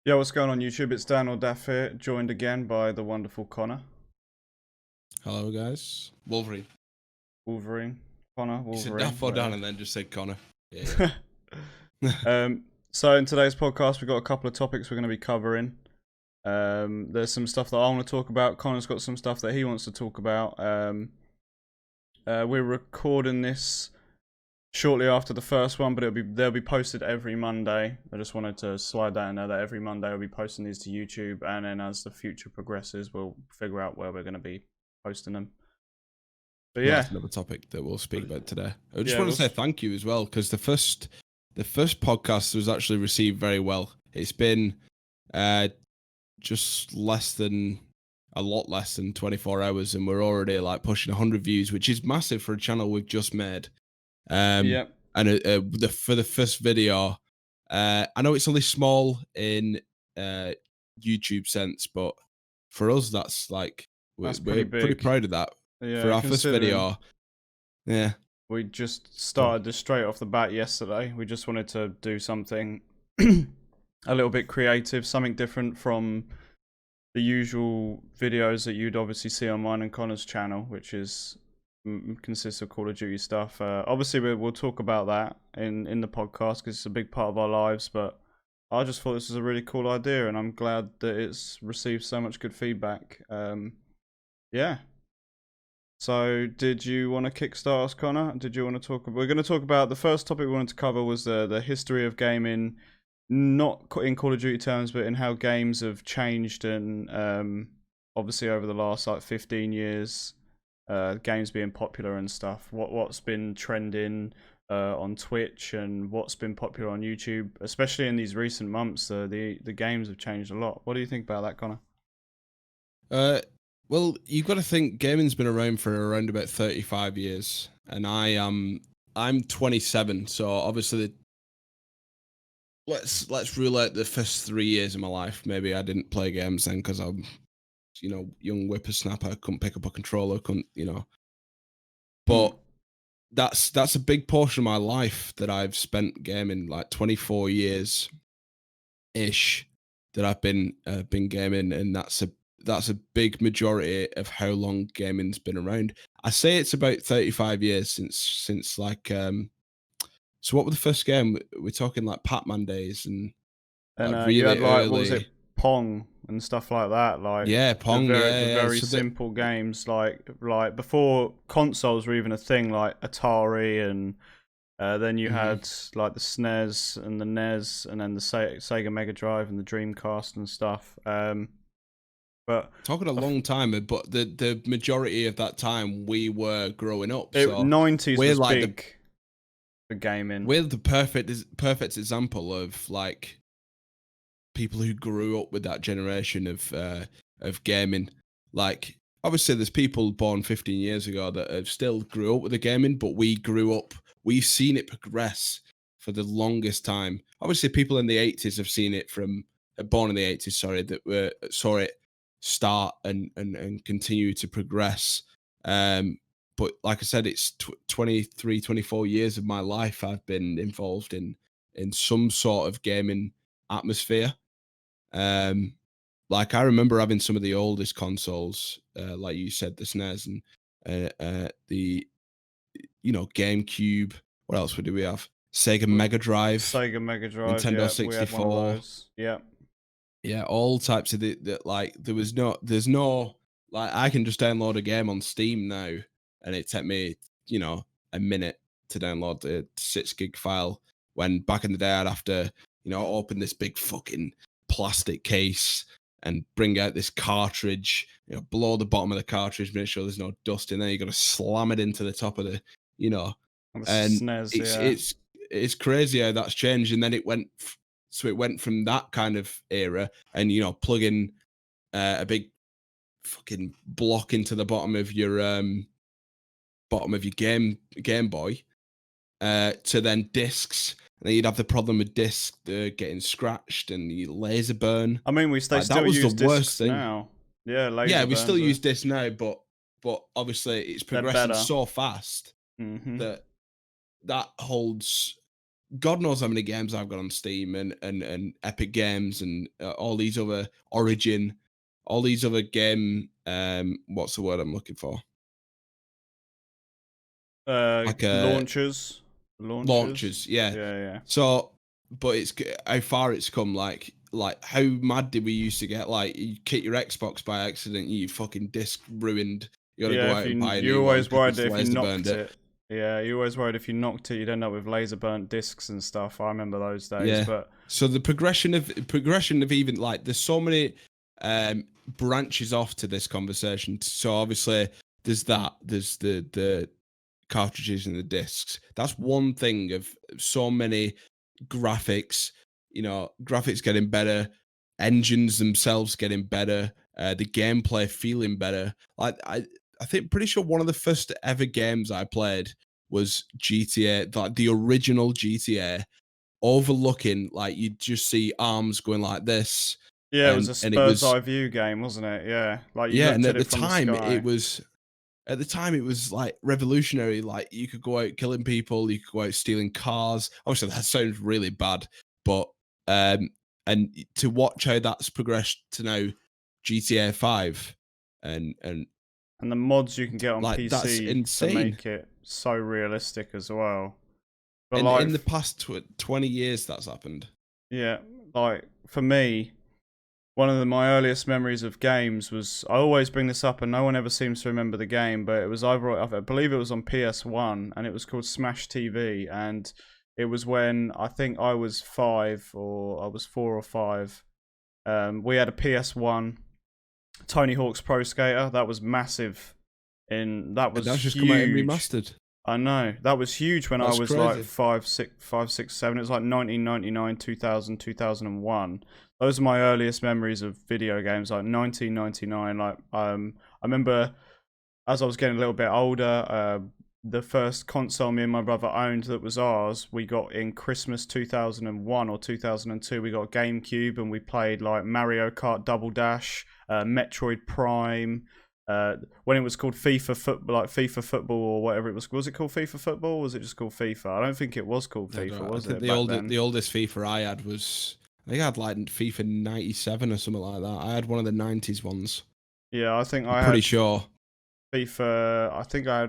Yo, what's going on YouTube? It's Dan or Daff here, joined again by the wonderful Connor. Hello guys. Wolvrne. Wolverine. Connor, You said Wolverine. Daff or Dan and then just said Connor. Yeah. So in today's podcast, we've got a couple of topics we're going to be covering. There's some stuff that I want to talk about. Connor's got some stuff that he wants to talk about. We're recording this shortly after the first one, but they'll be posted every Monday. I just wanted to slide that in there that every Monday we'll be posting these to YouTube, and then as the future progresses, we'll figure out where we're going to be posting them. But yeah, That's another topic that we'll speak about today. I just want to say thank you as well, because the first podcast was actually received very well. It's been just a lot less than 24 hours, and we're already like pushing 100 views, which is massive for a channel we've just made. And for the first video, I know it's only small in YouTube sense, but for us, that's like we're pretty proud of that. Yeah, for our first video. Yeah, we just started this straight off the bat yesterday. We just wanted to do something a little bit creative, something different from the usual videos that you'd obviously see on mine and Connor's channel, which is consists of Call of Duty stuff. Obviously we'll talk about that in the podcast because it's a big part of our lives, but I just thought this was a really cool idea, and I'm glad that it's received so much good feedback. Yeah. So, did you want to kickstart us, Connor? Did you want to talk? We're going to talk about the first topic we wanted to cover was the history of gaming, not in Call of Duty terms, but in how games have changed, and obviously over the last like 15 years, games being popular and stuff. What's been trending on Twitch and what's been popular on YouTube, especially in these recent months. The games have changed a lot. What do you think about that, Connor? Well, you've got to think gaming's been around for around about 35 years, and I'm 27, so obviously let's rule out the first 3 years of my life. Maybe I didn't play games then because I'm, young whippersnapper, couldn't pick up a controller, but that's a big portion of my life that I've spent gaming, like 24 years ish that I've been gaming, and that's a big majority of how long gaming's been around. I say it's about 35 years since like so what were the first game? We're talking like Pac-Man days and like really you had like early, what was it, Pong and stuff like that. Like Pong, the very simple games like before consoles were even a thing, like Atari, and then you had like the SNES and the NES, and then the Sega Mega Drive and the Dreamcast and stuff. But talking a long time, but the majority of that time we were growing up. So 90s was like big for gaming. We're the perfect example of like people who grew up with that generation of gaming. Like obviously there's people born 15 years ago that have still grew up with the gaming, but we've seen it progress for the longest time. Obviously people in the 80s have seen it born in the 80s, sorry, that saw it start and continue to progress. But like I said, it's 23, 24 years of my life I've been involved in some sort of gaming atmosphere. Like I remember having some of the oldest consoles, like you said, the SNES and the GameCube. What else would we have? Sega Mega Drive, Nintendo 64. Yeah, all types of the like. There's no like I can just download a game on Steam now, and it took me a minute to download the 6 gig file. When back in the day I'd have to open this big fucking plastic case and bring out this cartridge, blow the bottom of the cartridge, make sure there's no dust in there. You got to slam it into the top of the and SNES, it's crazy how that's changed. And then it went from that kind of era and plugging a big fucking block into the bottom of your Game Boy to then discs. And then you'd have the problem with discs getting scratched and the laser burn. I mean, we still use the worst thing now. Yeah, we still use discs now, but obviously it's progressing so fast that holds God knows how many games I've got on Steam and Epic Games and all these other Origin, all these other game. What's the word I'm looking for? Like launchers. Yeah. Yeah. So, but it's how far it's come. Like how mad did we used to get? Like, you kick your Xbox by accident, you fucking disc ruined. You got to go out and buy a new one. You're always worried if you laser knocked burned it. Yeah, you're always worried if you knocked it, you'd end up with laser burnt discs and stuff. I remember those days. Yeah. But so the progression of even like there's so many branches off to this conversation. So obviously there's the cartridges and the discs. That's one thing of so many graphics. You know, graphics getting better, engines themselves getting better, the gameplay feeling better. I think pretty sure one of the first ever games I played was GTA, like the original GTA, overlooking, like you'd just see arms going like this. Yeah, it was a bird's eye view game, wasn't it? Yeah, like you looked at it from the sky. At the time it was like revolutionary. Like you could go out killing people, you could go out stealing cars. Obviously that sounds really bad, but and to watch how that's progressed to now GTA 5 and the mods you can get on like, PC that's insane. to make it so realistic as well. But like, in the past 20 years that's happened. Yeah, like for me, one of my earliest memories of games was, I always bring this up and no one ever seems to remember the game, but it was I believe it was on PS1 and it was called Smash TV, and it was when I think I was 5 or I was 4 or 5. We had a PS1, Tony Hawk's Pro Skater, that was massive. That's just huge. come out and remastered. I know, that was huge when I was crazy. Like 5, 6, 7. It was like 1999, 2000, 2001. Those are my earliest memories of video games. Like 1999. Like I remember as I was getting a little bit older, the first console me and my brother owned that was ours, we got in Christmas 2001 or 2002. We got GameCube and we played like Mario Kart Double Dash, Metroid Prime. When it was called FIFA Football, like FIFA Football or whatever it was it called FIFA Football? Or was it just called FIFA? I don't think it was called FIFA, was it? The oldest FIFA I had was, I think I had like FIFA 97 or something like that. I had one of the 90s ones. Yeah, I think I'm pretty sure. FIFA, I think I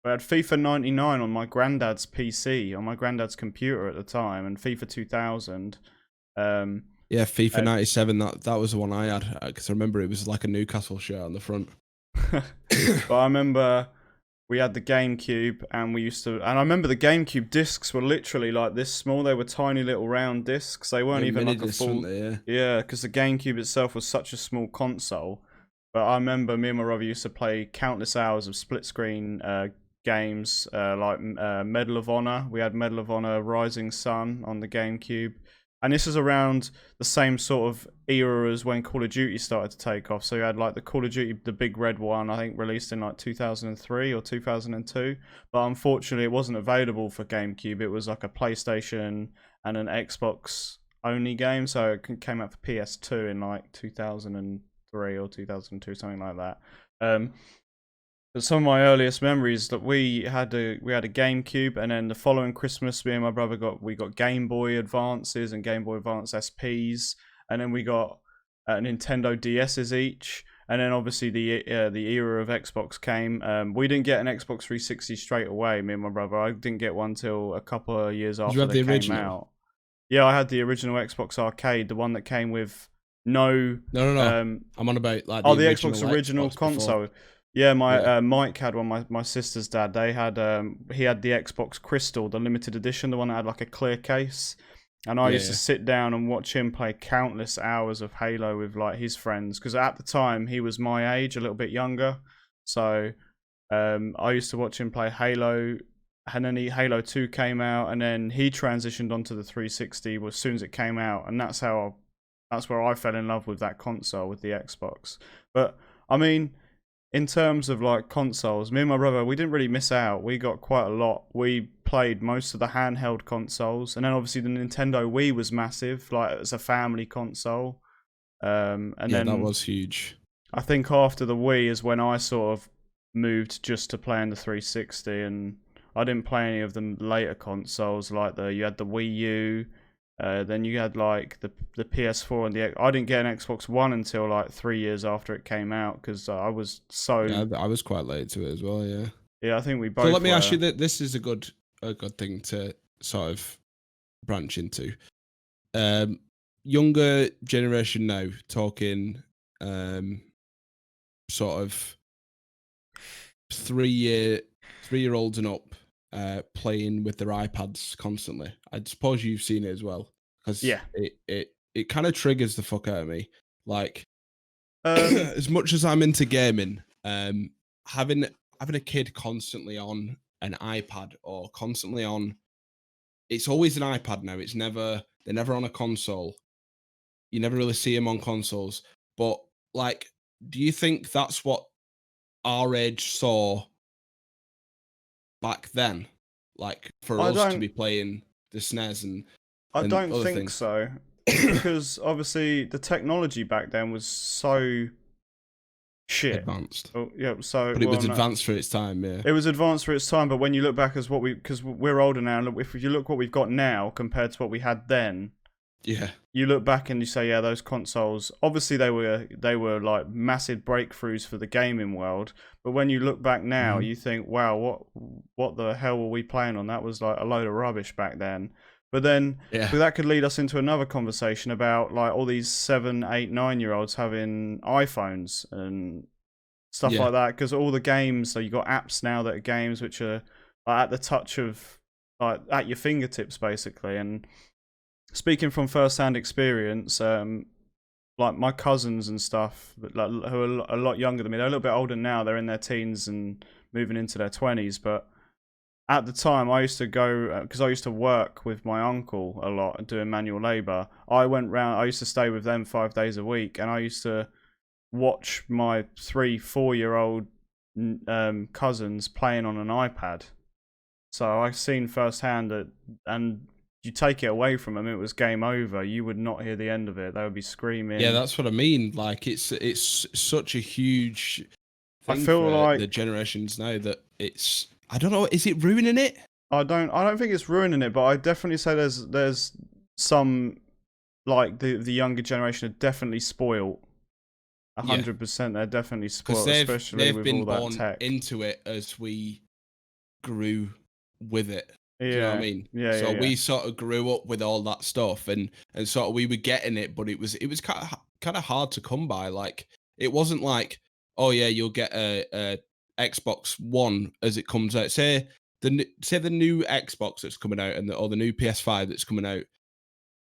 had FIFA 99 on my granddad's PC, on my granddad's computer at the time, and FIFA 2000. Yeah, FIFA 97, that was the one I had, because I remember it was like a Newcastle shirt on the front. But I remember we had the GameCube and I remember the GameCube discs were literally like this small. They were tiny little round discs. They weren't even like a full. Yeah, because the GameCube itself was such a small console. But I remember me and my brother used to play countless hours of split screen games like Medal of Honor. We had Medal of Honor Rising Sun on the GameCube. And this is around the same sort of era as when Call of Duty started to take off. So you had like the Call of Duty, the big red one, I think released in like 2003 or 2002. But unfortunately, it wasn't available for GameCube. It was like a PlayStation and an Xbox only game. So it came out for PS2 in like 2003 or 2002, something like that. But some of my earliest memories that we had a GameCube, and then the following Christmas, me and my brother got Game Boy Advances and Game Boy Advance SPs, and then we got Nintendo DSs each, and then obviously the era of Xbox came. We didn't get an Xbox 360 straight away. Me and my brother, I didn't get one till a couple of years after they came out. Yeah, I had the original Xbox Arcade, the one that came with no. I'm on about like the Xbox original console. Before. Yeah, Mike had one. My sister's dad. They had he had the Xbox Crystal, the limited edition, the one that had like a clear case. And I used to sit down and watch him play countless hours of Halo with like his friends, because at the time he was my age, a little bit younger. So I used to watch him play Halo, and then Halo 2 came out, and then he transitioned onto the 360 as soon as it came out, and that's where I fell in love with that console, with the Xbox. But I mean, in terms of like consoles, me and my brother, we didn't really miss out. We got quite a lot. We played most of the handheld consoles, and then obviously the Nintendo Wii was massive, like as a family console. And then that was huge. I think after the Wii is when I sort of moved just to playing the 360, and I didn't play any of the later consoles, like you had the Wii U, then you had like the PS4 and I didn't get an Xbox One until like 3 years after it came out because I was so. Yeah, I was quite late to it as well. Yeah. Yeah, I think we both. So let me ask you that this is a good thing to sort of branch into. Younger generation now, talking sort of 3-year-olds and up, playing with their iPads constantly. I suppose you've seen it as well, because it kind of triggers the fuck out of me. Like, as much as I'm into gaming, having a kid constantly on an iPad or constantly on, it's always an iPad now. They're never on a console. You never really see them on consoles. But like, do you think that's what our age saw back then? Like, for us to be playing the SNES and I don't other think things? so. Because obviously the technology back then was so shit. Advanced. Oh, yeah, so but it was advanced for its time, yeah. It was advanced for its time, but when you look back as because we're older now, if you look what we've got now compared to what we had then, yeah, you look back and you say, yeah, those consoles, obviously they were like massive breakthroughs for the gaming world, but when you look back now, you think, wow, what the hell were we playing on? That was like a load of rubbish back then. But then that could lead us into another conversation about like all these 7, 8, 9-year-olds having iPhones and stuff like that, because all the games, so you got apps now that are games which are like, at the touch of, like, at your fingertips basically. And speaking from first-hand experience, like my cousins and stuff, like, who are a lot younger than me, they're a little bit older now, they're in their teens and moving into their 20s, but at the time I used to go, because I used to work with my uncle a lot doing manual labour, I used to stay with them 5 days a week, and I used to watch my 3, 4-year-old cousins playing on an iPad. So I've seen firsthand that, and you take it away from them, it was game over. You would not hear the end of it. They would be screaming. Yeah, that's what I mean. Like, it's such a huge thing, I feel for like the generations now that it's, I don't know, is it ruining it? I don't think it's ruining it, but I definitely say there's some, like, the younger generation are definitely spoiled. 100%, they're definitely spoiled, especially with all that tech. They've been born into it as we grew with it. Yeah. Do you know what I mean? Yeah. So we sort of grew up with all that stuff, and sort of we were getting it, but it was kind of hard to come by. Like, it wasn't like, oh yeah, you'll get a Xbox One as it comes out. Say the new Xbox that's coming out or the new PS5 that's coming out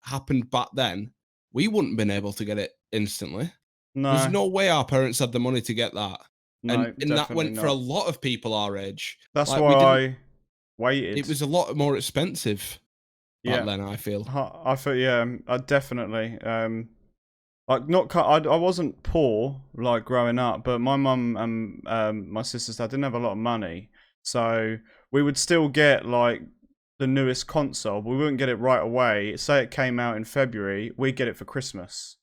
happened back then. We wouldn't have been able to get it instantly. No. There's no way our parents had the money to get that. No, and that went for a lot of people our age. That's like, why I waited. It was a lot more expensive back then, I feel. I feel, yeah, definitely. Like, I wasn't poor, like, growing up, but my mum and my sister's dad didn't have a lot of money. So we would still get, like, the newest console, but we wouldn't get it right away. Say it came out in February, we'd get it for Christmas.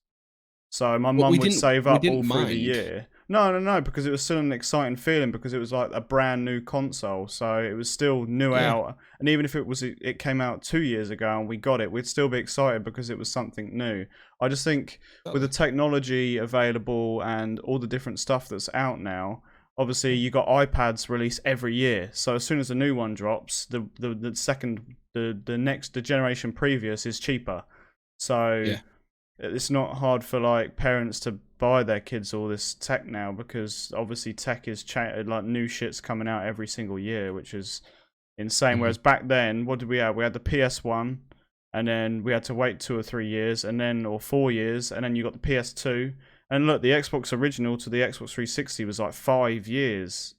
So my mum would save up all through the year. No, because it was still an exciting feeling, because it was like a brand new console, so it was still new out. And even if it came out 2 years ago and we got it, we'd still be excited because it was something new. I just think with the technology available and all the different stuff that's out now, obviously you got iPads released every year. So as soon as a new one drops, the generation previous is cheaper. So it's not hard for, like, parents to buy their kids all this tech now, because obviously tech is like, new shit's coming out every single year, which is insane. Whereas back then, what did we have? We had the PS1, and then we had to wait 2 or 3 years, or 4 years, and then you got the PS2. And look, the Xbox original to the Xbox 360 was like 5 years.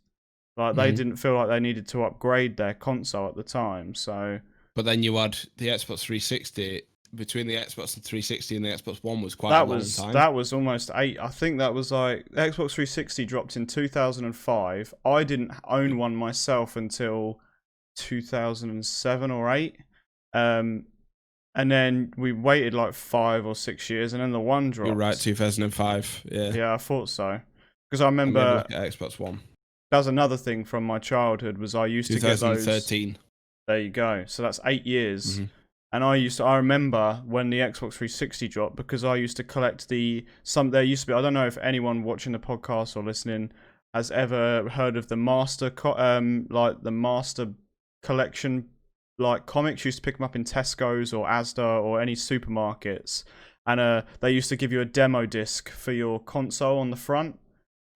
Like, they didn't feel like they needed to upgrade their console at the time. So, but then you had the Xbox 360. Between the Xbox 360 and the Xbox One was quite a long time. That was almost 8. I think that was like, the Xbox 360 dropped in 2005. I didn't own one myself until 2007 or 8. And then we waited like 5 or 6 years, and then the One dropped. You're right, 2005. Yeah. Yeah, I thought so. Because I remember Xbox One. that was another thing from my childhood. Was I used to get those. 2013. There you go. So that's 8 years. And I remember when the Xbox 360 dropped, because I used to collect there used to be, I don't know if anyone watching the podcast or listening has ever heard of the Master Collection, like comics. You used to pick them up in Tesco's or Asda or any supermarkets. And they used to give you a demo disc for your console on the front.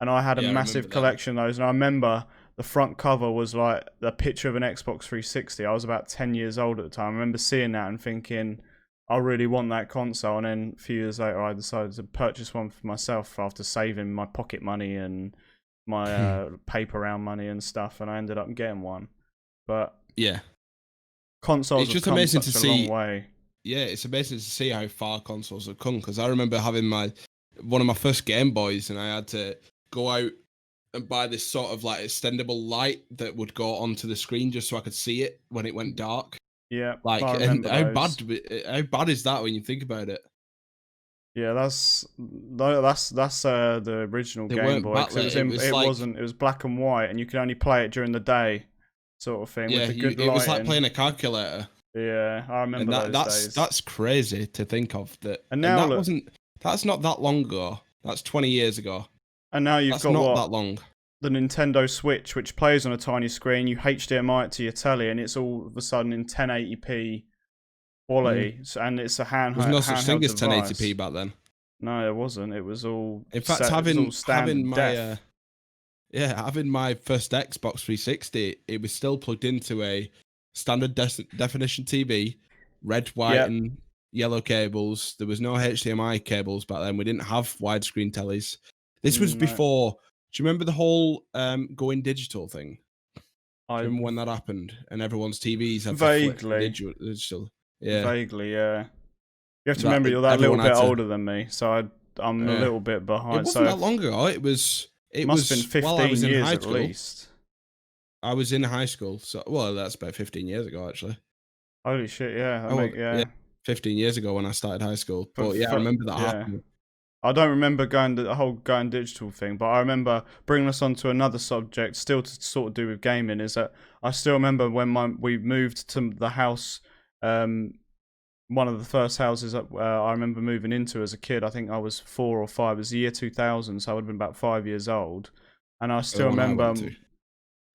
And I had a massive collection of those. And I remember the front cover was like the picture of an Xbox 360. I was about 10 years old at the time. I remember seeing that and thinking, I really want that console. And then a few years later, I decided to purchase one for myself after saving my pocket money and my paper round money and stuff. And I ended up getting one. But yeah, consoles it's just amazing to see. Long way. Yeah, it's amazing to see how far consoles have come. Because I remember having one of my first Game Boys, and I had to go out and buy this sort of like extendable light that would go onto the screen just so I could see it when it went dark. Yeah, like, and how bad is that when you think about it? Yeah, that's the original Game Boy. It was black and white, and you could only play it during the day, sort of thing. Yeah, with the good it was like playing a calculator. Yeah, I remember those days. That's crazy to think of that. And now that's not that long ago. That's 20 years ago. And now you've got not that long. The Nintendo Switch, which plays on a tiny screen. You HDMI it to your telly, and it's all of a sudden in 1080p quality. And it's a handheld. There's no such thing as device. 1080p back then. No, there wasn't. It was all. In fact, having my first Xbox 360, it was still plugged into a standard definition TV, red, white, and yellow cables. There was no HDMI cables back then. We didn't have widescreen tellies. This was before. Do you remember the whole going digital thing? I remember when that happened, and everyone's TVs had vaguely digital. Yeah, vaguely. Yeah, you have to remember you're that little bit older than me, so I'm a little bit behind. It wasn't that long ago. It must have been 15 years at least. I was in high school, so that's about 15 years ago actually. Holy shit! Yeah, 15 years ago when I started high school. But I remember that happening. I don't remember the whole going digital thing, but I remember bringing us on to another subject, still to sort of do with gaming, is that I still remember when we moved to the house, one of the first houses that I remember moving into as a kid. I think I was 4 or 5. It was the year 2000, so I would have been about 5 years old. And I still remember...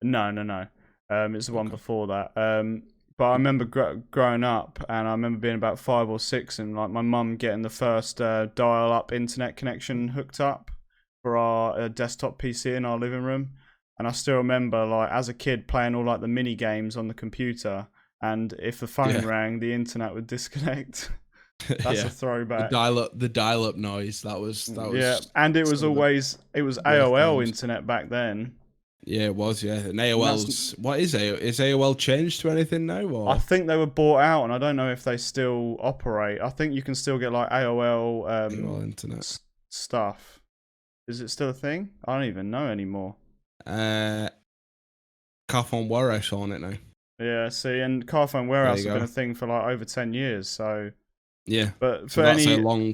No. It's the one before that. But I remember growing up, and I remember being about 5 or 6, and like my mum getting the first dial-up internet connection hooked up for our desktop PC in our living room. And I still remember, like as a kid, playing all like the mini games on the computer, and if the phone rang, the internet would disconnect. That's a throwback. The dial-up noise. That was. Yeah, and it was AOL internet back then. Yeah, it was, And AOL's... What is AOL? Is AOL changed to anything now? Or? I think they were bought out, and I don't know if they still operate. I think you can still get, like, AOL internet stuff. Is it still a thing? I don't even know anymore. Carphone Warehouse on it now. Yeah, see, and Carphone Warehouse has been a thing for, like, over 10 years, so... Yeah, but for any...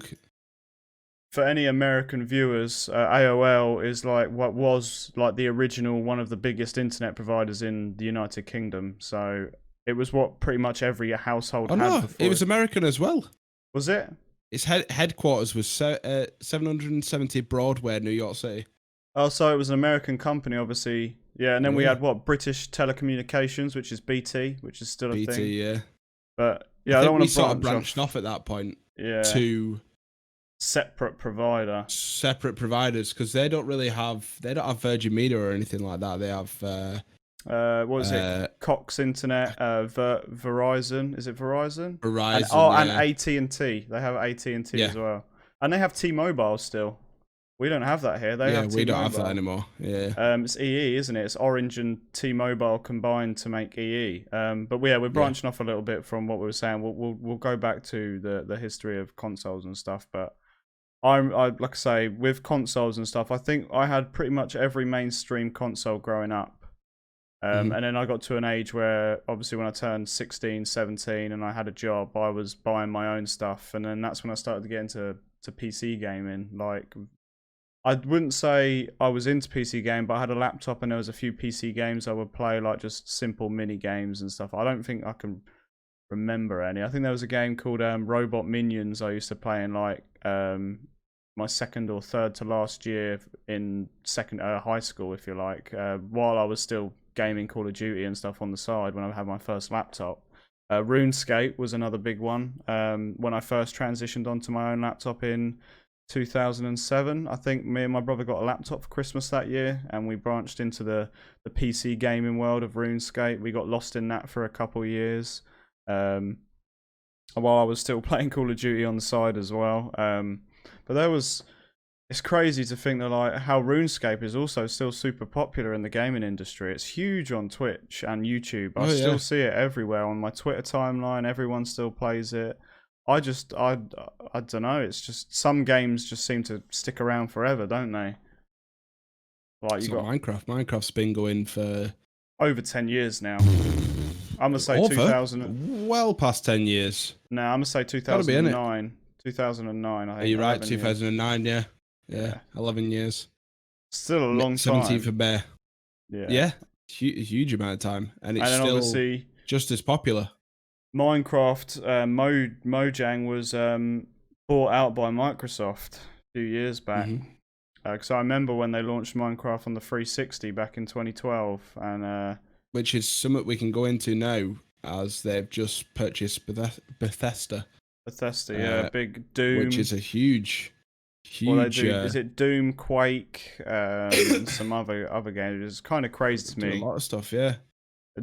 For any American viewers, AOL is like what was like the original one of the biggest internet providers in the United Kingdom. So it was what pretty much every household had before. It was American as well. Was it? Its headquarters was 770 Broadway, New York City. Oh, so it was an American company, obviously. Yeah, and then we had British Telecommunications, which is BT, which is still a thing. BT, yeah. But yeah, I don't want to sort of branched off at that point. Yeah. To separate providers, because they don't have Virgin Media or anything like that. They have what is it, Cox Internet, Verizon, is it Verizon? Verizon, and AT&T. They have AT&T as well, and they have T-Mobile still. We don't have that here. We don't have that anymore. It's EE, isn't it? It's Orange and T-Mobile combined to make EE. But we're branching off a little bit from what we were saying. We'll go back to the history of consoles and stuff, but I like I say, with consoles and stuff, I think I had pretty much every mainstream console growing up. And then I got to an age where, obviously, when I turned 16, 17, and I had a job, I was buying my own stuff. And then that's when I started to get into PC gaming, like I wouldn't say I was into PC game, but I had a laptop and there was a few PC games I would play, like just simple mini games and stuff. I don't think I can remember any. I think there was a game called Robot Minions I used to play in like my second or third to last year in high school, if you like, while I was still gaming Call of Duty and stuff on the side when I had my first laptop. RuneScape was another big one. When I first transitioned onto my own laptop in 2007, I think me and my brother got a laptop for Christmas that year, and we branched into the PC gaming world of RuneScape. We got lost in that for a couple of years, while I was still playing Call of Duty on the side as well. But it's crazy to think that like how RuneScape is also still super popular in the gaming industry. It's huge on Twitch and YouTube. I still see it everywhere on my Twitter timeline. Everyone still plays it. I don't know. It's just some games just seem to stick around forever, don't they? Like you got Minecraft. Minecraft's been going for over 10 years now. I'm gonna say 2000. Well past 10 years. No, I'm gonna say 2009. 2009. I think. You're right. 2009. Yeah. Yeah. 11 years. Still a long 17 time. for Bear. Yeah. Yeah. Huge amount of time, and it's still obviously just as popular. Minecraft Mojang was bought out by Microsoft a few years back. Because I remember when they launched Minecraft on the 360 back in 2012, and which is something we can go into now, as they've just purchased Bethesda. Bethesda, yeah, big Doom, which is a huge. Is it Doom, Quake, and some other games? It's kind of crazy to me. A lot of stuff, yeah.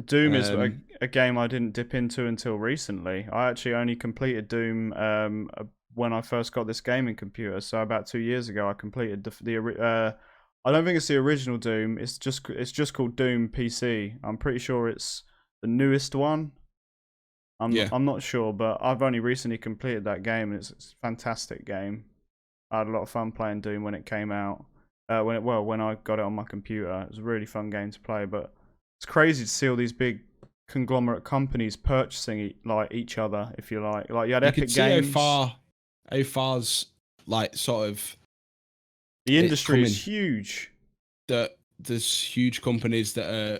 Doom is a game I didn't dip into until recently. I actually only completed Doom when I first got this gaming computer. So about 2 years ago, I completed the I don't think it's the original Doom. It's just called Doom PC. I'm pretty sure it's the newest one. I'm not sure, but I've only recently completed that game, and it's a fantastic game. I had a lot of fun playing Doom when it came out. When I got it on my computer, it was a really fun game to play. But it's crazy to see all these big conglomerate companies purchasing like each other, if you like. Like you had Epic Games. How far's like sort of the industry is huge. That there's huge companies that are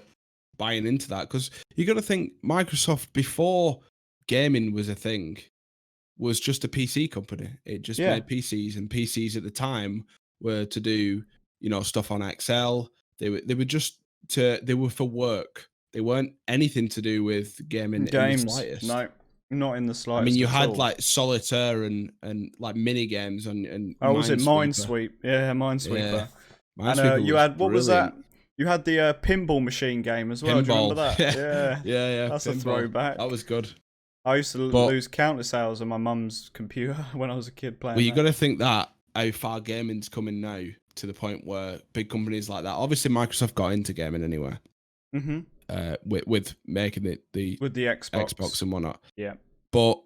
buying into that, because you got to think Microsoft, before gaming was a thing, was just a PC company. It just made PCs, and PCs at the time were to do, stuff on Excel. They were for work. They weren't anything to do with gaming in the slightest. No, not in the slightest. I mean, you had like Solitaire and like mini games and was it Minesweeper? Yeah, Minesweeper. And you had what was that? You had the pinball machine game as well. Pinball. Do you remember that? Yeah. That's pinball. A throwback. That was good. I used to lose countless hours on my mum's computer when I was a kid playing. Well, you got to think that how far gaming's coming now, to the point where big companies like that. Obviously, Microsoft got into gaming anyway. With making it with the Xbox and whatnot. Yeah. But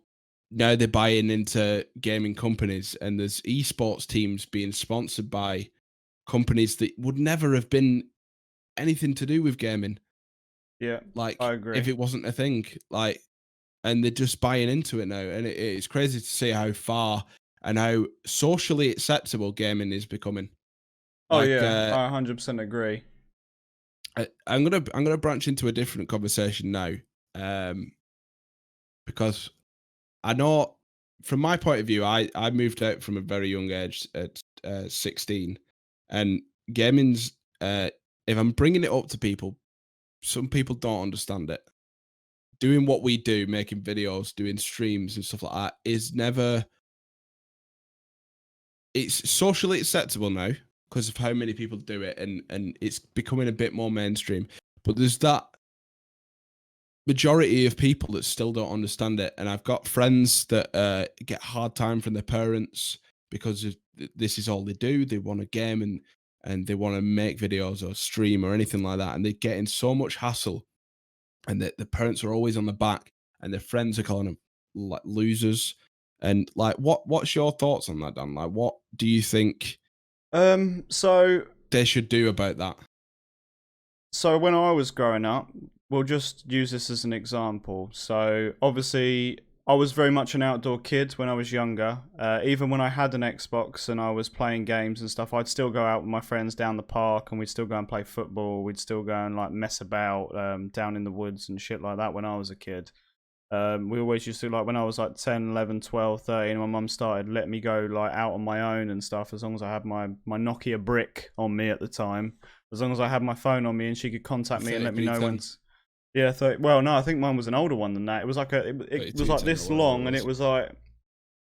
now they're buying into gaming companies, and there's esports teams being sponsored by companies that would never have been anything to do with gaming. Yeah, like I agree. If it wasn't a thing, like, and they're just buying into it now, and it's crazy to see how far and how socially acceptable gaming is becoming. Oh yeah, I 100% agree. I'm gonna branch into a different conversation now, because I know from my point of view, I moved out from a very young age at 16, and gaming's if I'm bringing it up to people, some people don't understand it. Doing what we do, making videos, doing streams and stuff like that, it's socially acceptable now because of how many people do it, and it's becoming a bit more mainstream. But there's that majority of people that still don't understand it, and I've got friends that get hard time from their parents because this is all they do. They want a game and they want to make videos or stream or anything like that, and they get in so much hassle, and the parents are always on the back, and their friends are calling them like losers. And like, what's your thoughts on that, Dan? Like, what do you think so they should do about that? So when I was growing up, we'll just use this as an example. So obviously I was very much an outdoor kid when I was younger. Even when I had an Xbox and I was playing games and stuff, I'd still go out with my friends down the park and we'd still go and play football. We'd still go and like mess about down in the woods and shit like that when I was a kid. We always used to, like, when I was like 10, 11, 12, 13, my mum started letting me go like out on my own and stuff, as long as I had my Nokia brick on me at the time, as long as I had my phone on me and she could contact me and let me know when. Yeah, well, no, I think mine was an older one than that. It was like it was like this long, and it was like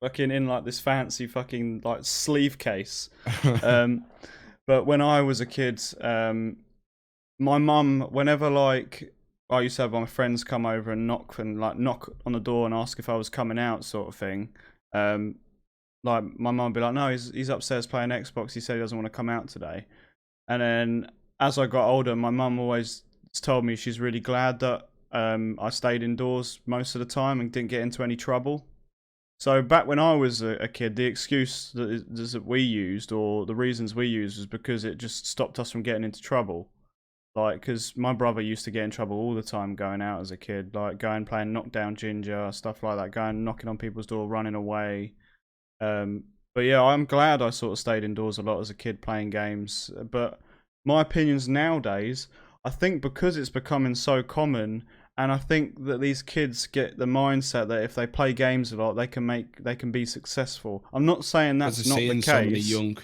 fucking in like this fancy fucking like sleeve case. But when I was a kid, my mum, whenever like I used to have my friends come over and knock on the door and ask if I was coming out, sort of thing. Like my mum would be like, "No, he's upstairs playing Xbox. He said he doesn't want to come out today." And then as I got older, my mum always told me she's really glad that I stayed indoors most of the time and didn't get into any trouble. So back when I was a kid, the excuse that we used, or the reasons we used, was because it just stopped us from getting into trouble. Like, because my brother used to get in trouble all the time going out as a kid, like going playing knockdown ginger, stuff like that, going knocking on people's door, running away. But yeah, I'm glad I sort of stayed indoors a lot as a kid playing games. But my opinions nowadays, I think because it's becoming so common, and I think that these kids get the mindset that if they play games a lot, they can be successful. I'm not saying that's not the case. So many young,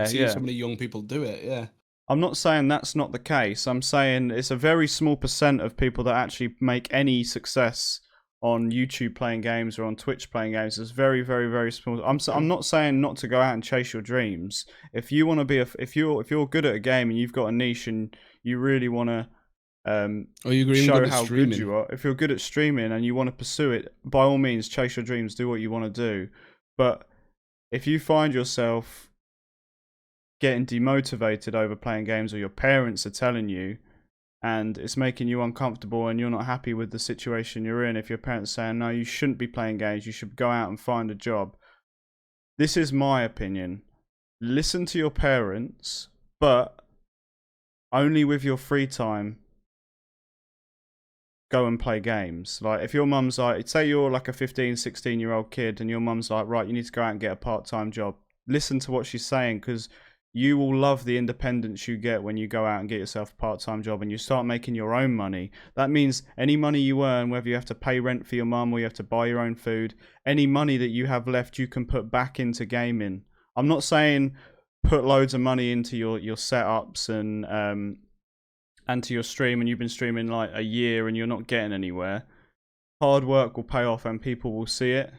so many young people do it. Yeah, I'm not saying that's not the case. I'm saying it's a very small percent of people that actually make any success on YouTube playing games or on Twitch playing games. It's very, very, very small. I'm not saying not to go out and chase your dreams. If you want to be if you're good at a game and you've got a niche and you really want to show how good you are, if you're good at streaming and you want to pursue it, by all means chase your dreams, do what you want to do. But if you find yourself getting demotivated over playing games, or your parents are telling you and it's making you uncomfortable and you're not happy with the situation you're in, if your parents are saying, no, you shouldn't be playing games, you should go out and find a job. This is my opinion. Listen to your parents, but only with your free time go and play games. Like, if your mum's like, say you're like a 15, 16-year-old kid and your mum's like, right, you need to go out and get a part-time job. Listen to what she's saying, because you will love the independence you get when you go out and get yourself a part-time job and you start making your own money. That means any money you earn, whether you have to pay rent for your mum or you have to buy your own food, any money that you have left you can put back into gaming. I'm not saying put loads of money into your setups and to your stream, and you've been streaming like a year and you're not getting anywhere. Hard work will pay off and people will see it.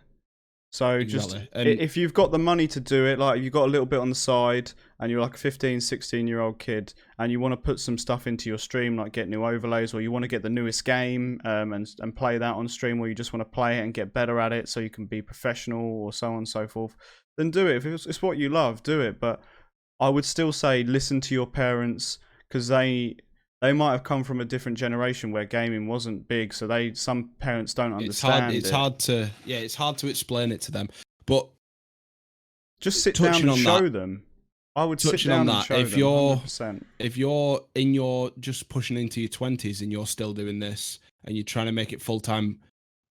So exactly. If you've got the money to do it, like you've got a little bit on the side and you're like a 15, 16-year-old kid and you want to put some stuff into your stream, like get new overlays, or you want to get the newest game and play that on stream, or you just want to play it and get better at it so you can be professional or so on and so forth, then do it. If it's what you love, do it. But I would still say listen to your parents, because they might have come from a different generation where gaming wasn't big, so some parents don't understand. It's hard to explain it to them. But just sit down and show them. I would sit down and show them. 100%. If you're in your just pushing into your 20s and you're still doing this and you're trying to make it full time,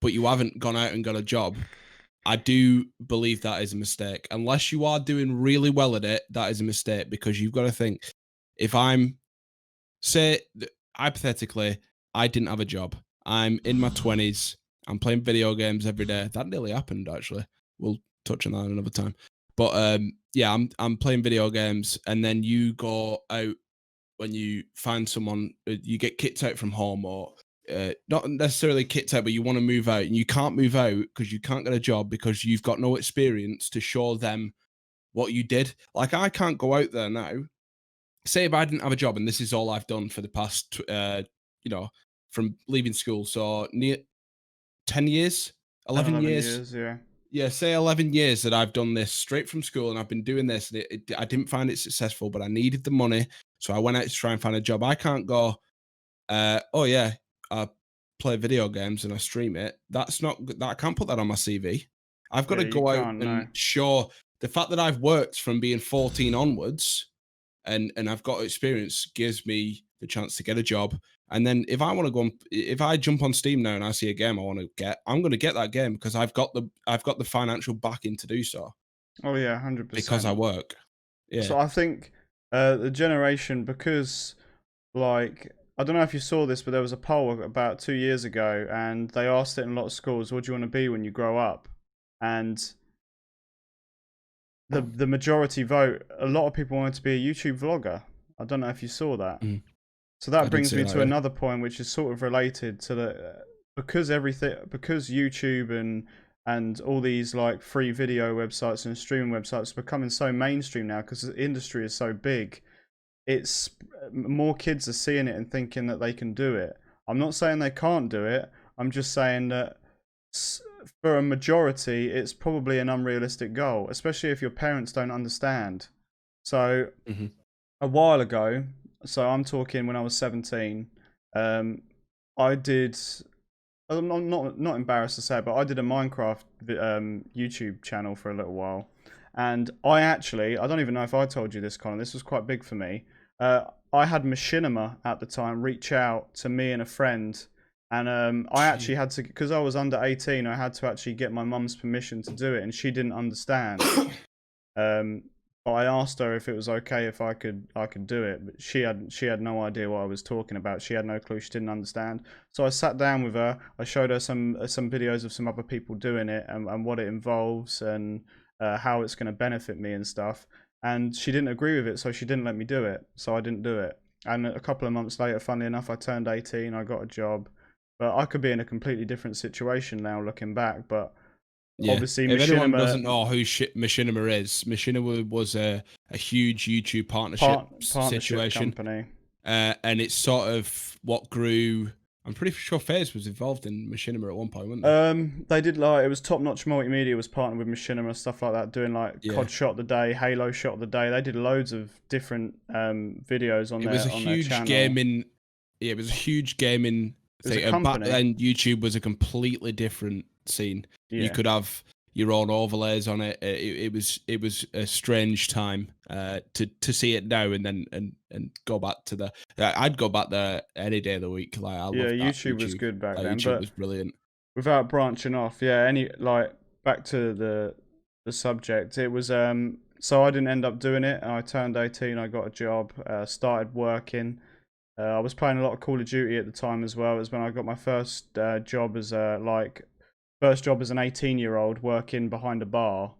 but you haven't gone out and got a job, I do believe that is a mistake. Unless you are doing really well at it, that is a mistake, because you've got to think, if I'm, say, hypothetically, I didn't have a job. I'm in my 20s. I'm playing video games every day. That nearly happened, actually. We'll touch on that another time. But yeah, I'm playing video games, and then you go out when you find someone, you get kicked out from home, or not necessarily kicked out, but you want to move out, and you can't move out because you can't get a job because you've got no experience to show them what you did. Like, I can't go out there now. Say if I didn't have a job and this is all I've done for the past, from leaving school, so near 10 years, 11 years. Yeah, say 11 years that I've done this straight from school, and I've been doing this, and I didn't find it successful, but I needed the money, so I went out to try and find a job. I can't go, oh yeah, I play video games and I stream it. I can't put that on my CV. I've got to go out and show the fact that I've worked from being 14 onwards, and I've got experience, gives me the chance to get a job And then if I want to go on, if I jump on Steam now and I see a game I want to get, I'm going to get that game because I've got the financial backing to do so. Oh yeah, 100%. Because I work. Yeah. So I think the generation, because like, I don't know if you saw this, but there was a poll about 2 years ago, and they asked it in a lot of schools, what do you want to be when you grow up? And the majority vote, a lot of people wanted to be a YouTube vlogger. I don't know if you saw that. So that brings me to another point, which is sort of related to the because YouTube and all these like free video websites and streaming websites are becoming so mainstream now because the industry is so big. It's more kids are seeing it and thinking that they can do it. I'm not saying they can't do it. I'm just saying that for a majority, it's probably an unrealistic goal, especially if your parents don't understand. So a while ago, so I'm talking when I was 17, I did, I'm not embarrassed to say it, but I did a Minecraft YouTube channel for a little while. And I don't even know if I told you this, Colin, this was quite big for me. I had Machinima at the time reach out to me and a friend. And I actually had to, because I was under 18, I had to actually get my mum's permission to do it. And she didn't understand. But I asked her if it was okay if I could do it, but she had no idea what I was talking about. She had no clue. She didn't understand. So I sat down with her. I showed her some videos of some other people doing it and what it involves and how it's going to benefit me and stuff. And she didn't agree with it, so she didn't let me do it. So I didn't do it. And a couple of months later, funnily enough, I turned 18. I got a job, but I could be in a completely different situation now, looking back. But yeah. Obviously, if anyone doesn't know who Machinima is, Machinima was a huge YouTube partnership situation, company. And it's sort of what grew. I'm pretty sure FaZe was involved in Machinima at one point, weren't they? They did it was Top Notch Multimedia was partnered with Machinima, stuff like that, doing like COD Shot of the Day, Halo Shot of the Day. They did loads of different videos on their channel. It was a huge gaming. Yeah, it was a huge gaming thing. Back then, YouTube was a completely different scene. Yeah. You could have your own overlays on it. It was a strange time to see it now and then and go back to the. I'd go back there any day of the week. Like YouTube was good back then. YouTube was brilliant. Without branching off, back to the subject. It was so I didn't end up doing it. I turned 18. I got a job. Started working. I was playing a lot of Call of Duty at the time as well. It was when I got my first job as an 18-year-old working behind a bar.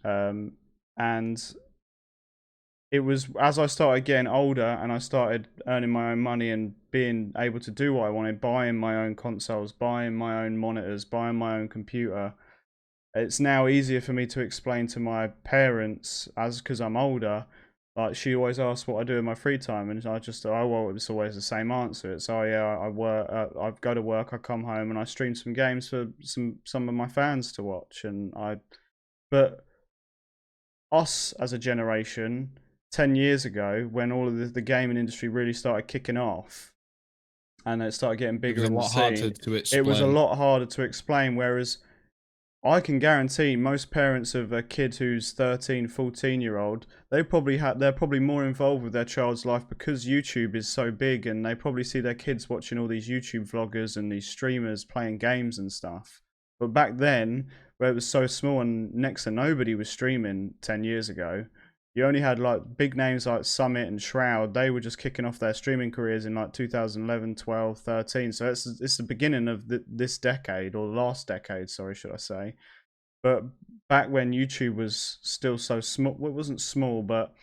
And it was as I started getting older and I started earning my own money and being able to do what I wanted, buying my own consoles, buying my own monitors, buying my own computer. It's now easier for me to explain to my parents because I'm older. Like, she always asks what I do in my free time, and I just, it's always the same answer. It's, I work, I go to work, I come home, and I stream some games for some of my fans to watch. But us as a generation, 10 years ago, when all of the gaming industry really started kicking off, and it started getting bigger in the scene, it was a lot harder to explain, whereas I can guarantee most parents of a kid who's 13, 14-year-old, they're probably more involved with their child's life because YouTube is so big, and they probably see their kids watching all these YouTube vloggers and these streamers playing games and stuff. But back then, where it was so small and next to nobody was streaming 10 years ago, you only had like big names like Summit and Shroud. They were just kicking off their streaming careers in like 2011, 12, 13. So it's the beginning of this decade, or the last decade, sorry, should I say. But back when YouTube was still so small, well, it wasn't small, but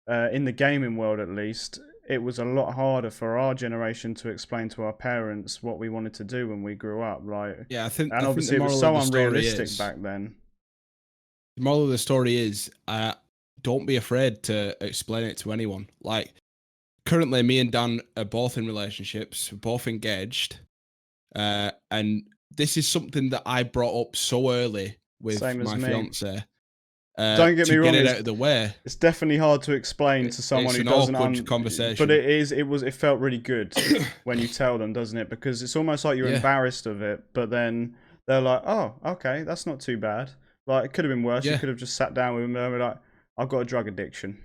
in the gaming world at least, it was a lot harder for our generation to explain to our parents what we wanted to do when we grew up. Obviously it was so unrealistic back then. The moral of the story is, don't be afraid to explain it to anyone. Like, currently, me and Dan are both in relationships, we're both engaged, and this is something that I brought up so early with my fiance. Don't get me wrong, get it out of the way. It's definitely hard to explain to someone who doesn't understand. Conversation, but it felt really good when you tell them, doesn't it? Because it's almost like you're embarrassed of it, but then they're like, "Oh, okay, that's not too bad." Like, it could have been worse. You could have just sat down with them and be like, "I've got a drug addiction."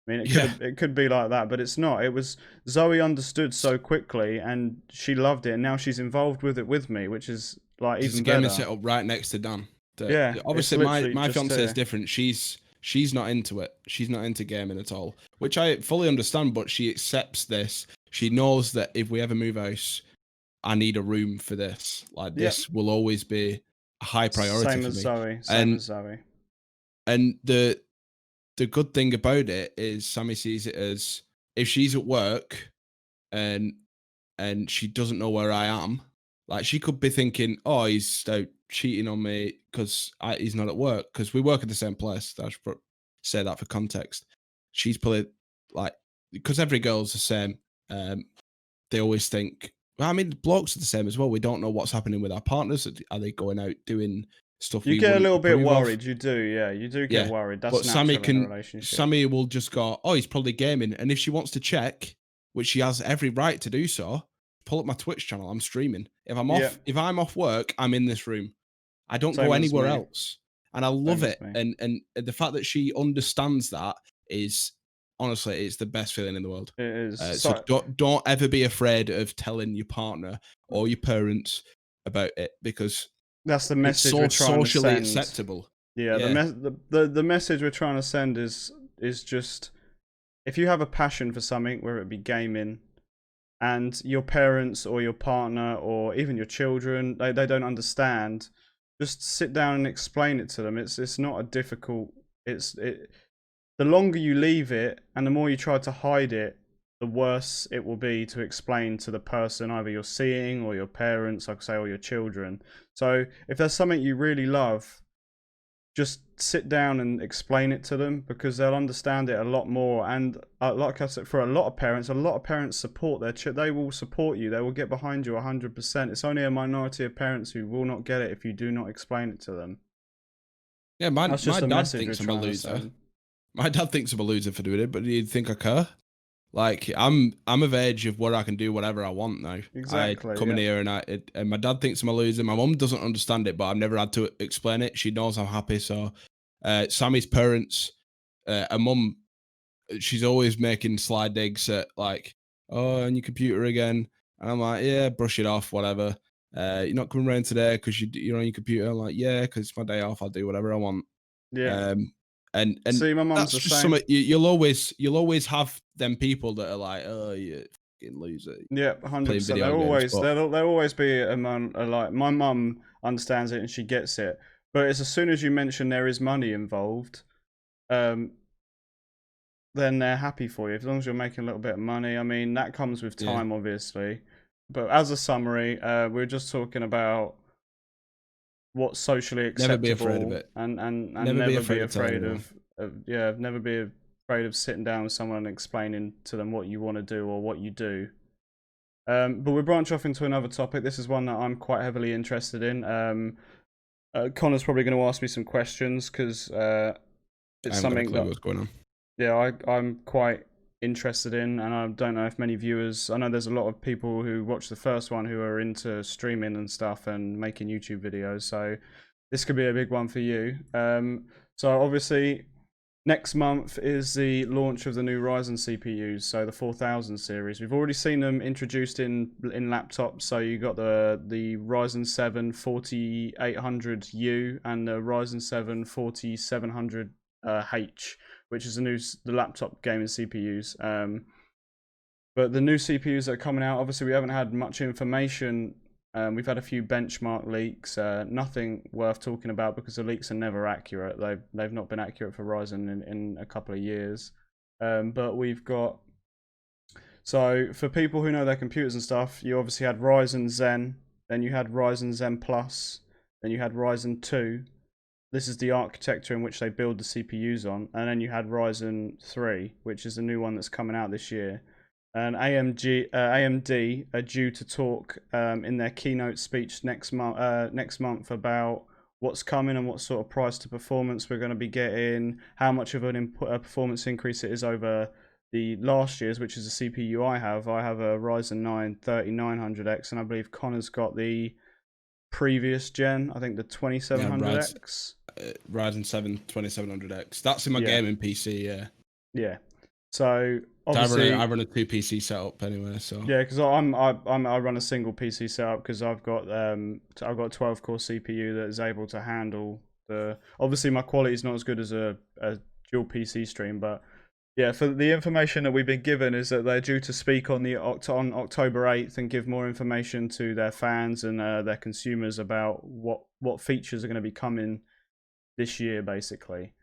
I mean, it could be like that, but it's not. It was Zoe understood so quickly, and she loved it, and now she's involved with it with me, which is like even better. There's a gaming setup right next to Dan. Yeah, obviously my fiance is different. She's not into it. She's not into gaming at all, which I fully understand. But she accepts this. She knows that if we ever move house, I need a room for this. Like this will always be a high priority Same for as me. Zoe. Same as Zoe. And the good thing about it is Sammy sees it as if she's at work and she doesn't know where I am. Like she could be thinking, oh, he's cheating on me because he's not at work, because we work at the same place. I should say that for context. She's probably like, because every girl's the same. They always think, well, I mean, blokes are the same as well. We don't know what's happening with our partners. Are they going out doing stuff? You get a little bit worried. You do, yeah. You do get worried. That's natural in a relationship. Sammy will just go, oh, he's probably gaming. And if she wants to check, which she has every right to do so, pull up my Twitch channel. I'm streaming. If I'm off work, I'm in this room. I don't go anywhere else. And I love it. And the fact that she understands that is, honestly, it's the best feeling in the world. It is. So don't ever be afraid of telling your partner or your parents about it, because that's the message we're trying socially to send. Acceptable. Yeah, the message we're trying to send is just, if you have a passion for something, whether it be gaming, and your parents or your partner or even your children, they don't understand, just sit down and explain it to them. It's not a difficult. The longer you leave it and the more you try to hide it, the worse it will be to explain to the person either you're seeing or your parents, like I say, or your children. So if there's something you really love, just sit down and explain it to them, because they'll understand it a lot more. And like I said, for a lot of parents support their they will support you. They will get behind you 100%. It's only a minority of parents who will not get it if you do not explain it to them. Yeah, my dad thinks I'm a loser. My dad thinks I'm a loser for doing it, but you'd think I care. Like I'm of age of where I can do whatever I want now. Exactly. I come in here and my dad thinks I'm a loser. My mum doesn't understand it, but I've never had to explain it. She knows I'm happy. So Sammy's parents, a mum, she's always making sly digs at like, oh, on your computer again. And I'm like, yeah, brush it off, whatever. You're not coming around today because you're on your computer. I'm like, yeah, because it's my day off. I'll do whatever I want. Yeah. And see, my mum's that's just something you'll always have them people that are like, oh, you fucking loser. Yeah, 100%. There'll always be a man like, my mum understands it and she gets it, but it's as soon as you mention there is money involved, then they're happy for you, as long as you're making a little bit of money. I mean, that comes with time, obviously. But as a summary, we're just talking about what's socially acceptable. Never be afraid of it. And never be afraid of never be afraid of sitting down with someone and explaining to them what you want to do or what you do. But we'll branch off into another topic. This is one that I'm quite heavily interested in. Connor's probably going to ask me some questions because it's something that what's going on. Yeah, I'm quite interested in, and I don't know if many viewers. I know there's a lot of people who watched the first one who are into streaming and stuff and making YouTube videos. So this could be a big one for you. So obviously, next month is the launch of the new Ryzen CPUs, so the 4000 series. We've already seen them introduced in laptops. So you got the Ryzen 7 4800U and the Ryzen 7 4700H, which is the laptop gaming CPUs. But the new CPUs that are coming out, obviously we haven't had much information. We've had a few benchmark leaks, nothing worth talking about because the leaks are never accurate. They've not been accurate for Ryzen in a couple of years. But we've got, so for people who know their computers and stuff, you obviously had Ryzen Zen, then you had Ryzen Zen Plus, then you had Ryzen 2. This is the architecture in which they build the CPUs on. And then you had Ryzen 3, which is the new one that's coming out this year. And AMD are due to talk in their keynote speech next month about what's coming and what sort of price to performance we're going to be getting, how much of a performance increase it is over the last year's, which is the CPU I have. I have a Ryzen 9 3900X, and I believe Connor's got the previous gen, I think the 2700X. Ryzen 7 2700X. That's in my gaming PC, yeah. Yeah. So obviously, I run a 2 PC setup anyway. So yeah, because I run a single PC setup because I've got 12 core CPU that is able to handle the. Obviously, my quality is not as good as a dual PC stream, but yeah, for the information that we've been given is that they're due to speak on October 8th and give more information to their fans and their consumers about what features are going to be coming this year, basically.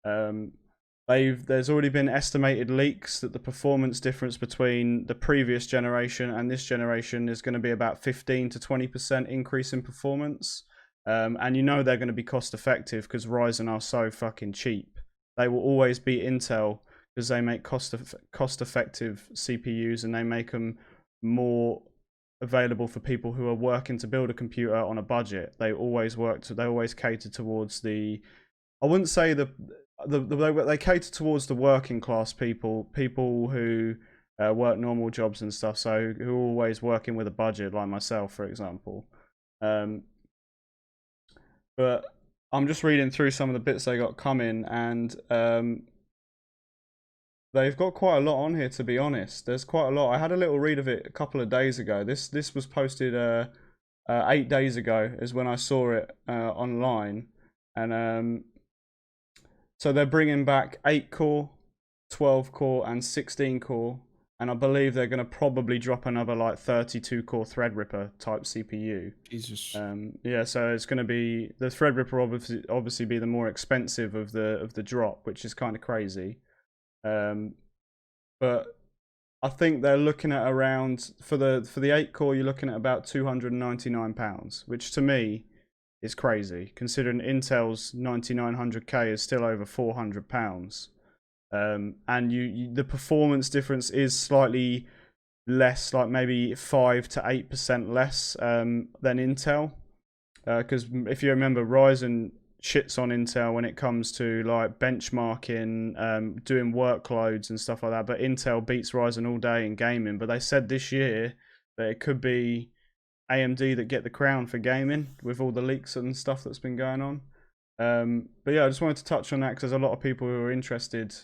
There's already been estimated leaks that the performance difference between the previous generation and this generation is going to be about 15 to 20% increase in performance. And you know they're going to be cost effective because Ryzen are so fucking cheap. They will always beat Intel because they make cost effective CPUs and they make them more available for people who are working to build a computer on a budget. They always cater towards I wouldn't say they cater towards the working class people who work normal jobs and stuff, so who are always working with a budget, like myself, for example. But I'm just reading through some of the bits they got coming, and they've got quite a lot on here, to be honest. There's quite a lot. I had a little read of it a couple of days ago. This was posted 8 days ago is when I saw it online. And so they're bringing back 8 core, 12 core, and 16 core. And I believe they're going to probably drop another like 32 core Threadripper type CPU. Jesus. Yeah, so it's going to be the Threadripper obviously be the more expensive of the drop, which is kind of crazy. But I think they're looking at around for the 8 core, you're looking at about £299, which to me is crazy considering Intel's 9900K is still over £400. And the performance difference is slightly less, like maybe 5 to 8% less than Intel. Because if you remember, Ryzen shits on Intel when it comes to like benchmarking, doing workloads and stuff like that. But Intel beats Ryzen all day in gaming. But they said this year that it could be AMD that get the crown for gaming with all the leaks and stuff that's been going on. But yeah, I just wanted to touch on that because there's a lot of people who are interested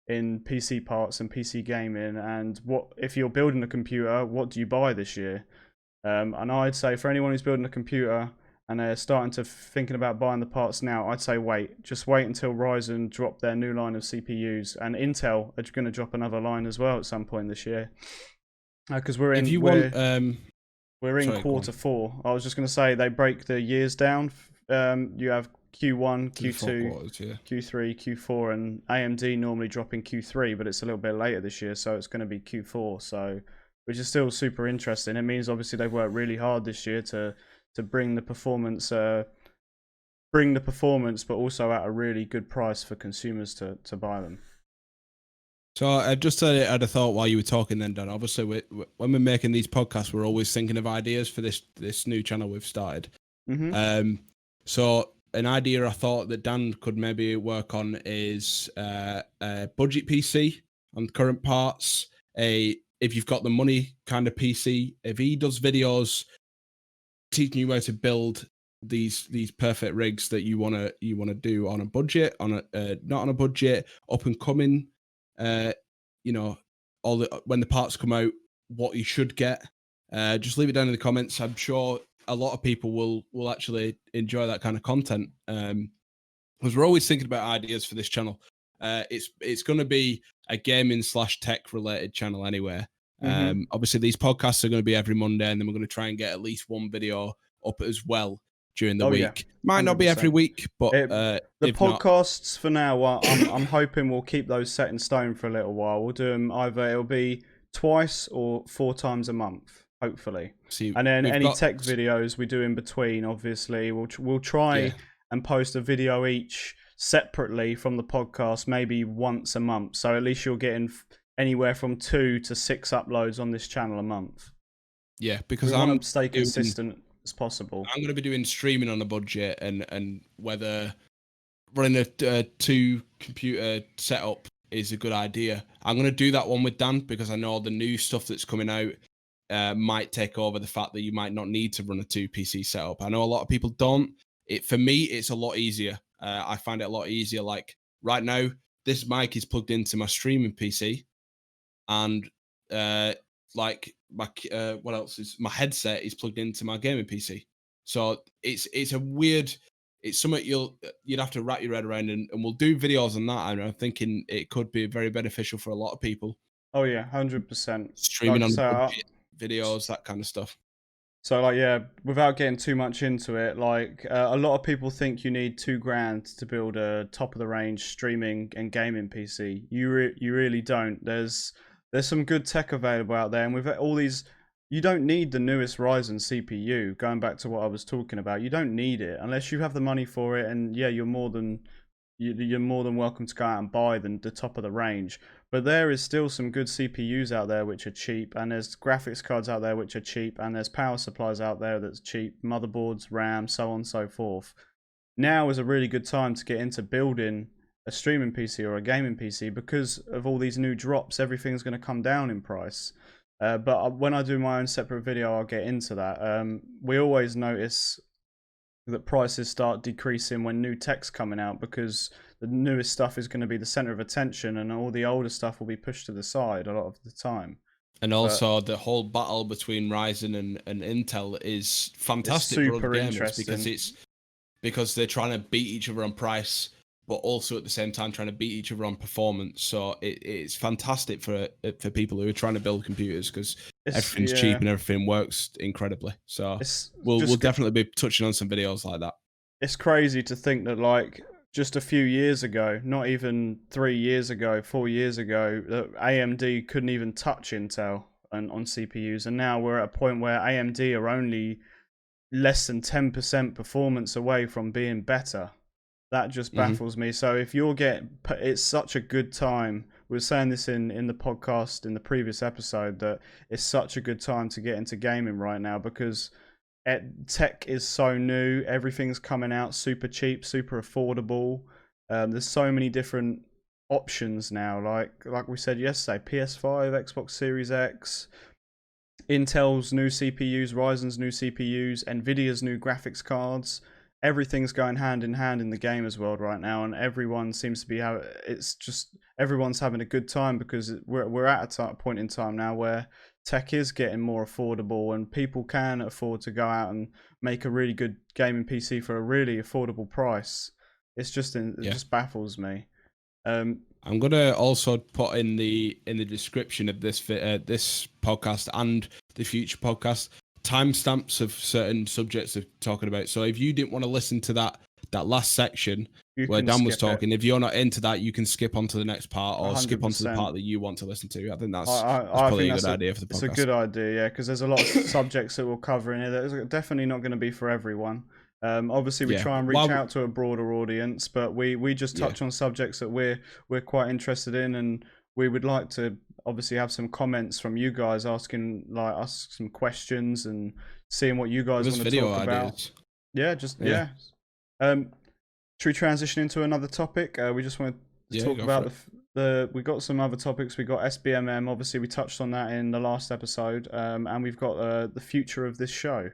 in PC parts and PC gaming, and what if you're building a computer, what do you buy this year? And I'd say for anyone who's building a computer and they're starting to thinking about buying the parts now, I'd say just wait until Ryzen drop their new line of CPUs, and Intel are going to drop another line as well at some point this year. Because we're in quarter 4. I was just going to say they break the years down. You have Q1, Q2, quarters, yeah. Q3, Q4, and AMD normally drop in Q3, but it's a little bit later this year, so it's going to be Q4. So, which is still super interesting. It means obviously they've worked really hard this year to bring the performance, but also at a really good price for consumers to buy them. So I just had a thought while you were talking then, Dan. Obviously, when we're making these podcasts, we're always thinking of ideas for this new channel we've started. Mm-hmm. So an idea I thought that Dan could maybe work on is a budget PC on current parts. If you've got the money kind of PC. If he does videos teaching you how to build these perfect rigs that you wanna do on a budget, on a not on a budget, up and coming. When the parts come out, what you should get. Just leave it down in the comments. I'm sure a lot of people will actually enjoy that kind of content. Because we're always thinking about ideas for this channel. It's going to be a gaming / tech related channel anyway. Obviously, these podcasts are going to be every Monday, and then we're going to try and get at least one video up as well during the week. Yeah. Might not be every week, but the podcasts for now, I'm hoping we'll keep those set in stone for a little while. We'll do them either it'll be twice or 4 times a month, hopefully. And then any tech videos we do in between, obviously, we'll try and post a video each separately from the podcast, maybe once a month. So at least you're getting anywhere from 2 to 6 uploads on this channel a month. Yeah, because I want to stay consistent as possible. I'm going to be doing streaming on a budget, and whether running a 2 computer setup is a good idea. I'm going to do that one with Dan because I know the new stuff that's coming out might take over the fact that you might not need to run a 2 PC setup. I know a lot of people don't. For me, it's a lot easier. I find it a lot easier. Like right now, this mic is plugged into my streaming PC, and like my what else is my headset is plugged into my gaming PC. So it's a weird. It's something you'd have to wrap your head around, and we'll do videos on that. And I'm thinking it could be very beneficial for a lot of people. Oh yeah, 100%. Streaming on budget, videos, that kind of stuff. So like, yeah, without getting too much into it, like a lot of people think you need $2,000 to build a top of the range streaming and gaming PC. You really don't. There's some good tech available out there, and with all these, you don't need the newest Ryzen CPU. Going back to what I was talking about, you don't need it unless you have the money for it. And yeah, you're more than welcome to go out and buy the top of the range. But there is still some good CPUs out there which are cheap, and there's graphics cards out there which are cheap, and there's power supplies out there that's cheap, motherboards, RAM, so on and so forth. Now is a really good time to get into building a streaming PC or a gaming PC because of all these new drops. Everything's going to come down in price. But when I do my own separate video, I'll get into that. We always notice that prices start decreasing when new tech's coming out because the newest stuff is going to be the center of attention, and all the older stuff will be pushed to the side a lot of the time. And also, the whole battle between Ryzen and Intel is fantastic for other gamers because they're trying to beat each other on price, but also at the same time trying to beat each other on performance. So it's fantastic for people who are trying to build computers because everything's cheap and everything works incredibly. So we'll definitely be touching on some videos like that. It's crazy to think that like just a few years ago, not even 3 years ago, 4 years ago, that AMD couldn't even touch Intel on CPUs, and now we're at a point where AMD are only less than 10% performance away from being better. That just baffles me. So if you're it's such a good time. We were saying this in the podcast in the previous episode that it's such a good time to get into gaming right now because tech is so new. Everything's coming out super cheap, super affordable. There's so many different options now. Like we said yesterday, PS5, Xbox Series X, Intel's new CPUs, Ryzen's new CPUs, Nvidia's new graphics cards. Everything's going hand in hand in the gamers world right now, and everyone seems to be everyone's having a good time because we're at a point in time now where tech is getting more affordable and people can afford to go out and make a really good gaming PC for a really affordable price. It just baffles me. I'm gonna also put in the description of this this podcast and the future podcast timestamps of certain subjects of talking about. So if you didn't want to listen to that last section where Dan was talking, if you're not into that, you can skip on to the next part or 100%. Skip on to the part that you want to listen to. I think that's probably a good idea for the podcast. It's a good idea, yeah, because there's a lot of subjects that we'll cover in here that is definitely not going to be for everyone. Obviously, we try and reach out to a broader audience, but we just touch on subjects that we're quite interested in, and we would like to obviously have some comments from you guys asking us some questions and seeing what you guys want to talk about. Yeah. Should we transition into another topic? We just want to talk about we got some other topics. We got SBMM. Obviously, we touched on that in the last episode, and we've got the future of this show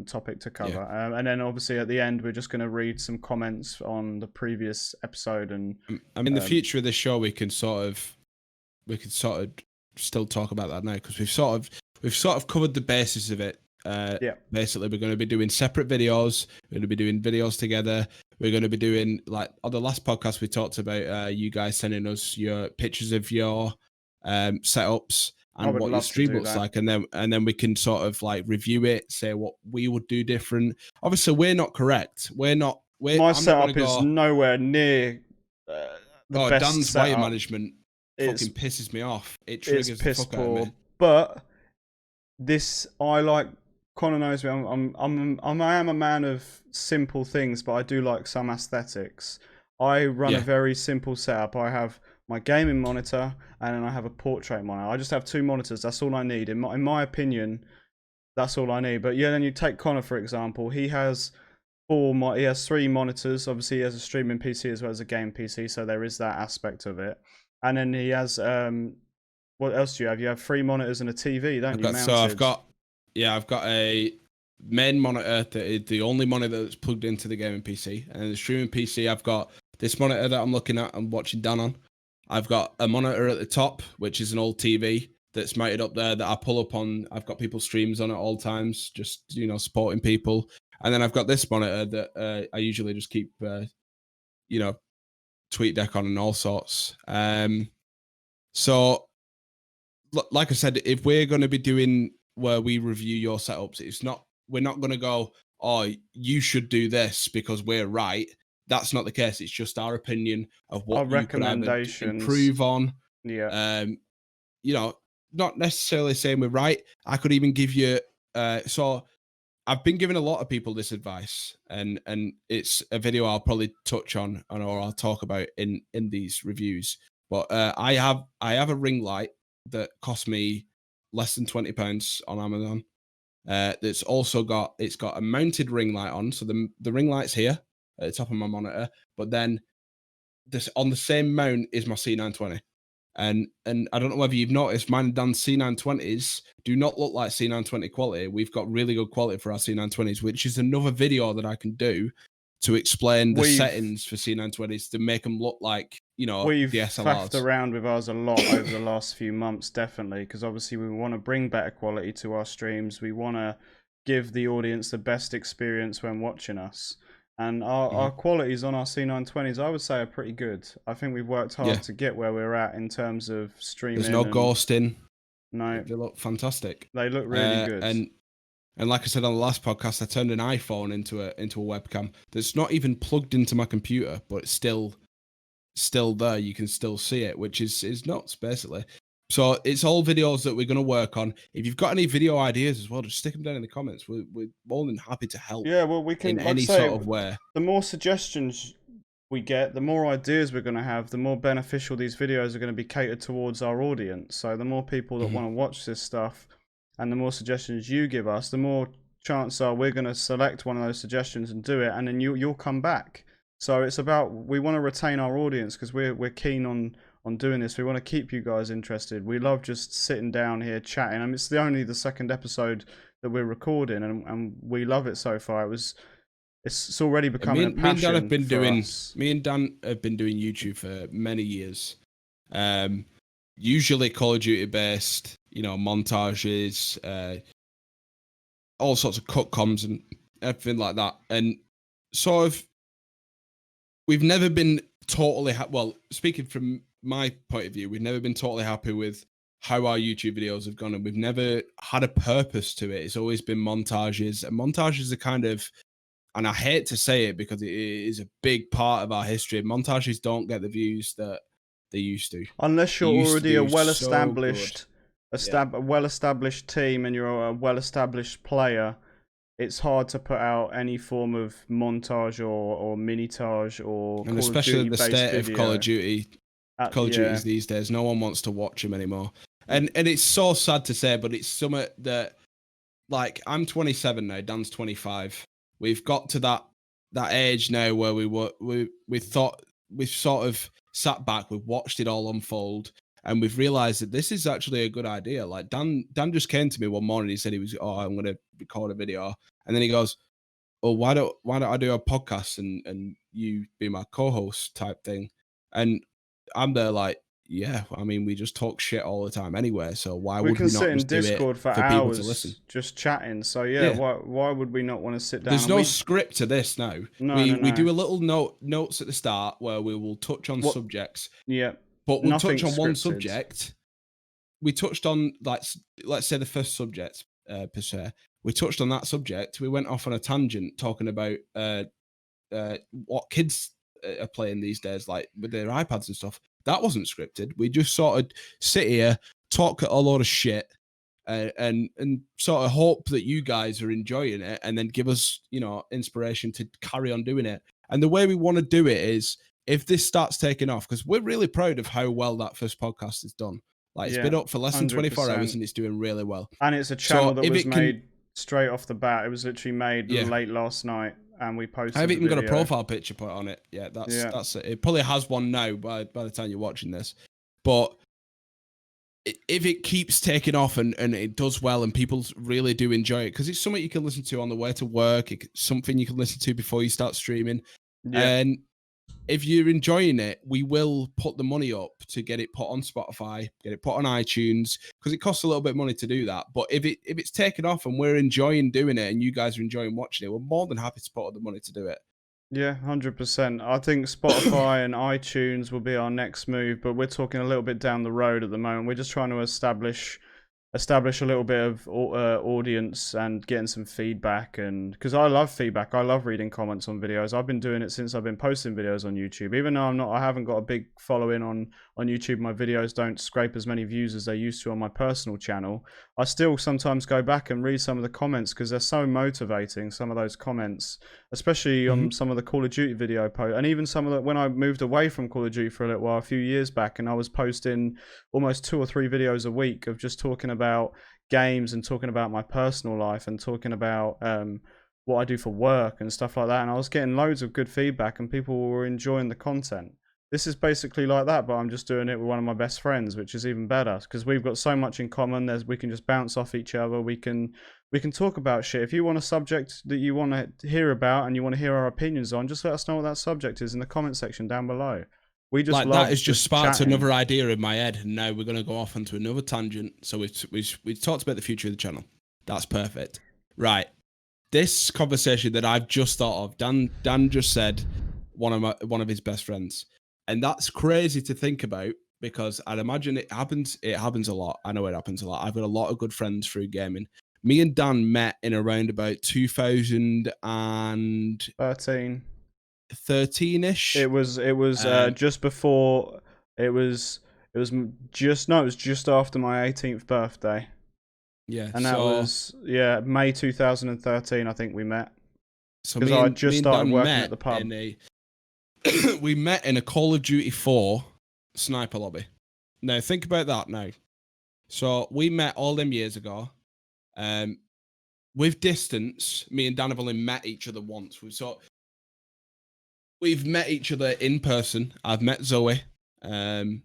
topic to cover. And then obviously at the end, we're just going to read some comments on the previous episode. And I mean, the future of this show, we could sort of still talk about that now because we've sort of covered the basis of it. Basically, we're going to be doing separate videos. We're going to be doing videos together. We're going to be doing, like on the last podcast, we talked about you guys sending us your pictures of your setups and what your stream looks like, and then we can sort of like review it, say what we would do different. Obviously, we're not correct. My setup is nowhere near the best Dan's setup. Wire management fucking pisses me off. It triggers the fuck out of me. But I like. Connor knows me. I am a man of simple things, but I do like some aesthetics. I run a very simple setup. I have my gaming monitor, and then I have a portrait monitor. I just have 2 monitors. That's all I need. In my opinion, that's all I need. But yeah, then you take Connor, for example. He has 3 monitors. Obviously, he has a streaming PC as well as a game PC, so there is that aspect of it. And then he has, what else do you have? You have 3 monitors and a TV, don't you? So I've got a main monitor that is the only monitor that's plugged into the gaming PC. And the streaming PC, I've got this monitor that I'm looking at and watching Dan on. I've got a monitor at the top, which is an old TV that's mounted up there that I pull up on. I've got people's streams on at all times, just, you know, supporting people. And then I've got this monitor that I usually just keep, you know, TweetDeck on and all sorts. So, like I said, if we're going to be doing where we review your setups, we're not going to go, oh, you should do this because we're right. That's not the case. It's just our opinion of what you could either improve on. Yeah. You know, not necessarily saying we're right. I could even give you. So I've been giving a lot of people this advice, and it's a video I'll probably touch on or I'll talk about in these reviews. But I have a ring light that cost me less than £20 on Amazon. That's also got a mounted ring light on, so the ring light's here at the top of my monitor, but then this on the same mount is my C920. And I don't know whether you've noticed, mine and Dan's C920s do not look like C920 quality. We've got really good quality for our C920s, which is another video that I can do to explain the settings for C920s to make them look like, you know, we've the SLRs. faffed around with ours a lot over the last few months, definitely, because obviously we want to bring better quality to our streams. We want to give the audience the best experience when watching us. And our qualities on our C920s, I would say, are pretty good. I think we've worked hard to get where we're at in terms of streaming. There's no ghosting. No. They look fantastic. They look really good. And like I said on the last podcast, I turned an iPhone into a webcam that's not even plugged into my computer, but it's still there. You can still see it, which is nuts, basically. So it's all videos that we're going to work on. If you've got any video ideas as well, just stick them down in the comments. We're more than happy to help. Yeah, well, we can, in any sort of way. The more suggestions we get, the more ideas we're going to have, the more beneficial these videos are going to be catered towards our audience. So the more people that want to watch this stuff and the more suggestions you give us, the more chance are we're going to select one of those suggestions and do it, and then you'll come back. So it's about, we want to retain our audience because we're keen on doing this. We want to keep you guys interested. We love just sitting down here chatting. I mean, it's only the second episode that we're recording, and we love it so far. It's already becoming a passion. Me and Dan have been doing YouTube for many years. Usually Call of Duty based, you know, montages, all sorts of cut comms and everything like that. And sort of, we've never been totally well, speaking from my point of view, we've never been totally happy with how our YouTube videos have gone, and we've never had a purpose to it. It's always been montages, and montages are kind of, and I hate to say it because it is a big part of our history, montages don't get the views that they used to. Unless you're already a well-established well-established team and you're a well-established player, it's hard to put out any form of montage or mini-tage or and especially the state of Call of Duty. Call of Duties these days, no one wants to watch them anymore. And it's so sad to say, but it's something that, like, I'm 27 now, Dan's 25. We've got to that age now where we thought, we've sort of sat back, we've watched it all unfold, and we've realized that this is actually a good idea. Like, Dan just came to me one morning, he said I'm going to record a video, and then he goes, well, why don't I do a podcast and you be my co-host type thing? And I'm there like, yeah, I mean, we just talk shit all the time anyway, so why would we not sit in just Discord do it for hours people to listen? Just chatting? So why would we not want to sit down? There's no script to this now. We do a little notes at the start where we will touch on subjects. Yeah, but we'll touch on one subject. We touched on, like, let's say the first subject per se. We touched on that subject. We went off on a tangent talking about what kids are playing these days, like with their iPads and stuff. That wasn't scripted. We just sort of sit here, talk a lot of shit, and sort of hope that you guys are enjoying it, and then give us, you know, inspiration to carry on doing it. And the way we want to do it is, if this starts taking off, because we're really proud of how well that first podcast is done. Like, it's been up for less than 24 hours and it's doing really well. And it's a channel that was made straight off the bat. It was literally made late last night. And we posted. I haven't even got a profile picture put on it. Yeah, that's it. It probably has one now by the time you're watching this. But if it keeps taking off and it does well and people really do enjoy it, because it's something you can listen to on the way to work, it's something you can listen to before you start streaming. Yeah. And if you're enjoying it, we will put the money up to get it put on Spotify, get it put on iTunes, because it costs a little bit of money to do that. But if it's taken off and we're enjoying doing it and you guys are enjoying watching it, we're more than happy to put up the money to do it. Yeah, 100%. I think Spotify and iTunes will be our next move, but we're talking a little bit down the road at the moment. We're just trying to establish a little bit of audience and getting some feedback, and because I love feedback, I love reading comments on videos. I've been doing it since I've been posting videos on YouTube. Even though I haven't got a big following on YouTube, my videos don't scrape as many views as they used to on my personal channel. I still sometimes go back and read some of the comments because they're so motivating, some of those comments, especially on some of the Call of Duty video posts, and even some of the, when I moved away from Call of Duty for a little while a few years back, and I was posting almost 2 or 3 videos a week of just talking about games and talking about my personal life and talking about what I do for work and stuff like that, and I was getting loads of good feedback and people were enjoying the content. This is basically like that, but I'm just doing it with one of my best friends, which is even better because we've got so much in common. We can just bounce off each other. We can talk about shit. If you want a subject that you want to hear about and you want to hear our opinions on, just let us know what that subject is in the comment section down below. We just like that has just sparked chatting. Another idea in my head, and now we're going to go off onto another tangent. So we've talked about the future of the channel. That's perfect. Right. This conversation that I've just thought of, Dan just said one of his best friends. And that's crazy to think about because I'd imagine it happens a lot. I know it happens a lot. I've got a lot of good friends through gaming. Me and Dan met in around about 2013-ish. It was just before. It was just after my 18th birthday. Yeah, and that was May 2013. I think we met. So because I just started working at the pub. We met in a Call of Duty 4 sniper lobby. Now, think about that now. So, we met all them years ago. With distance, me and Dan have only met each other once. We've met each other in person. I've met Zoe. And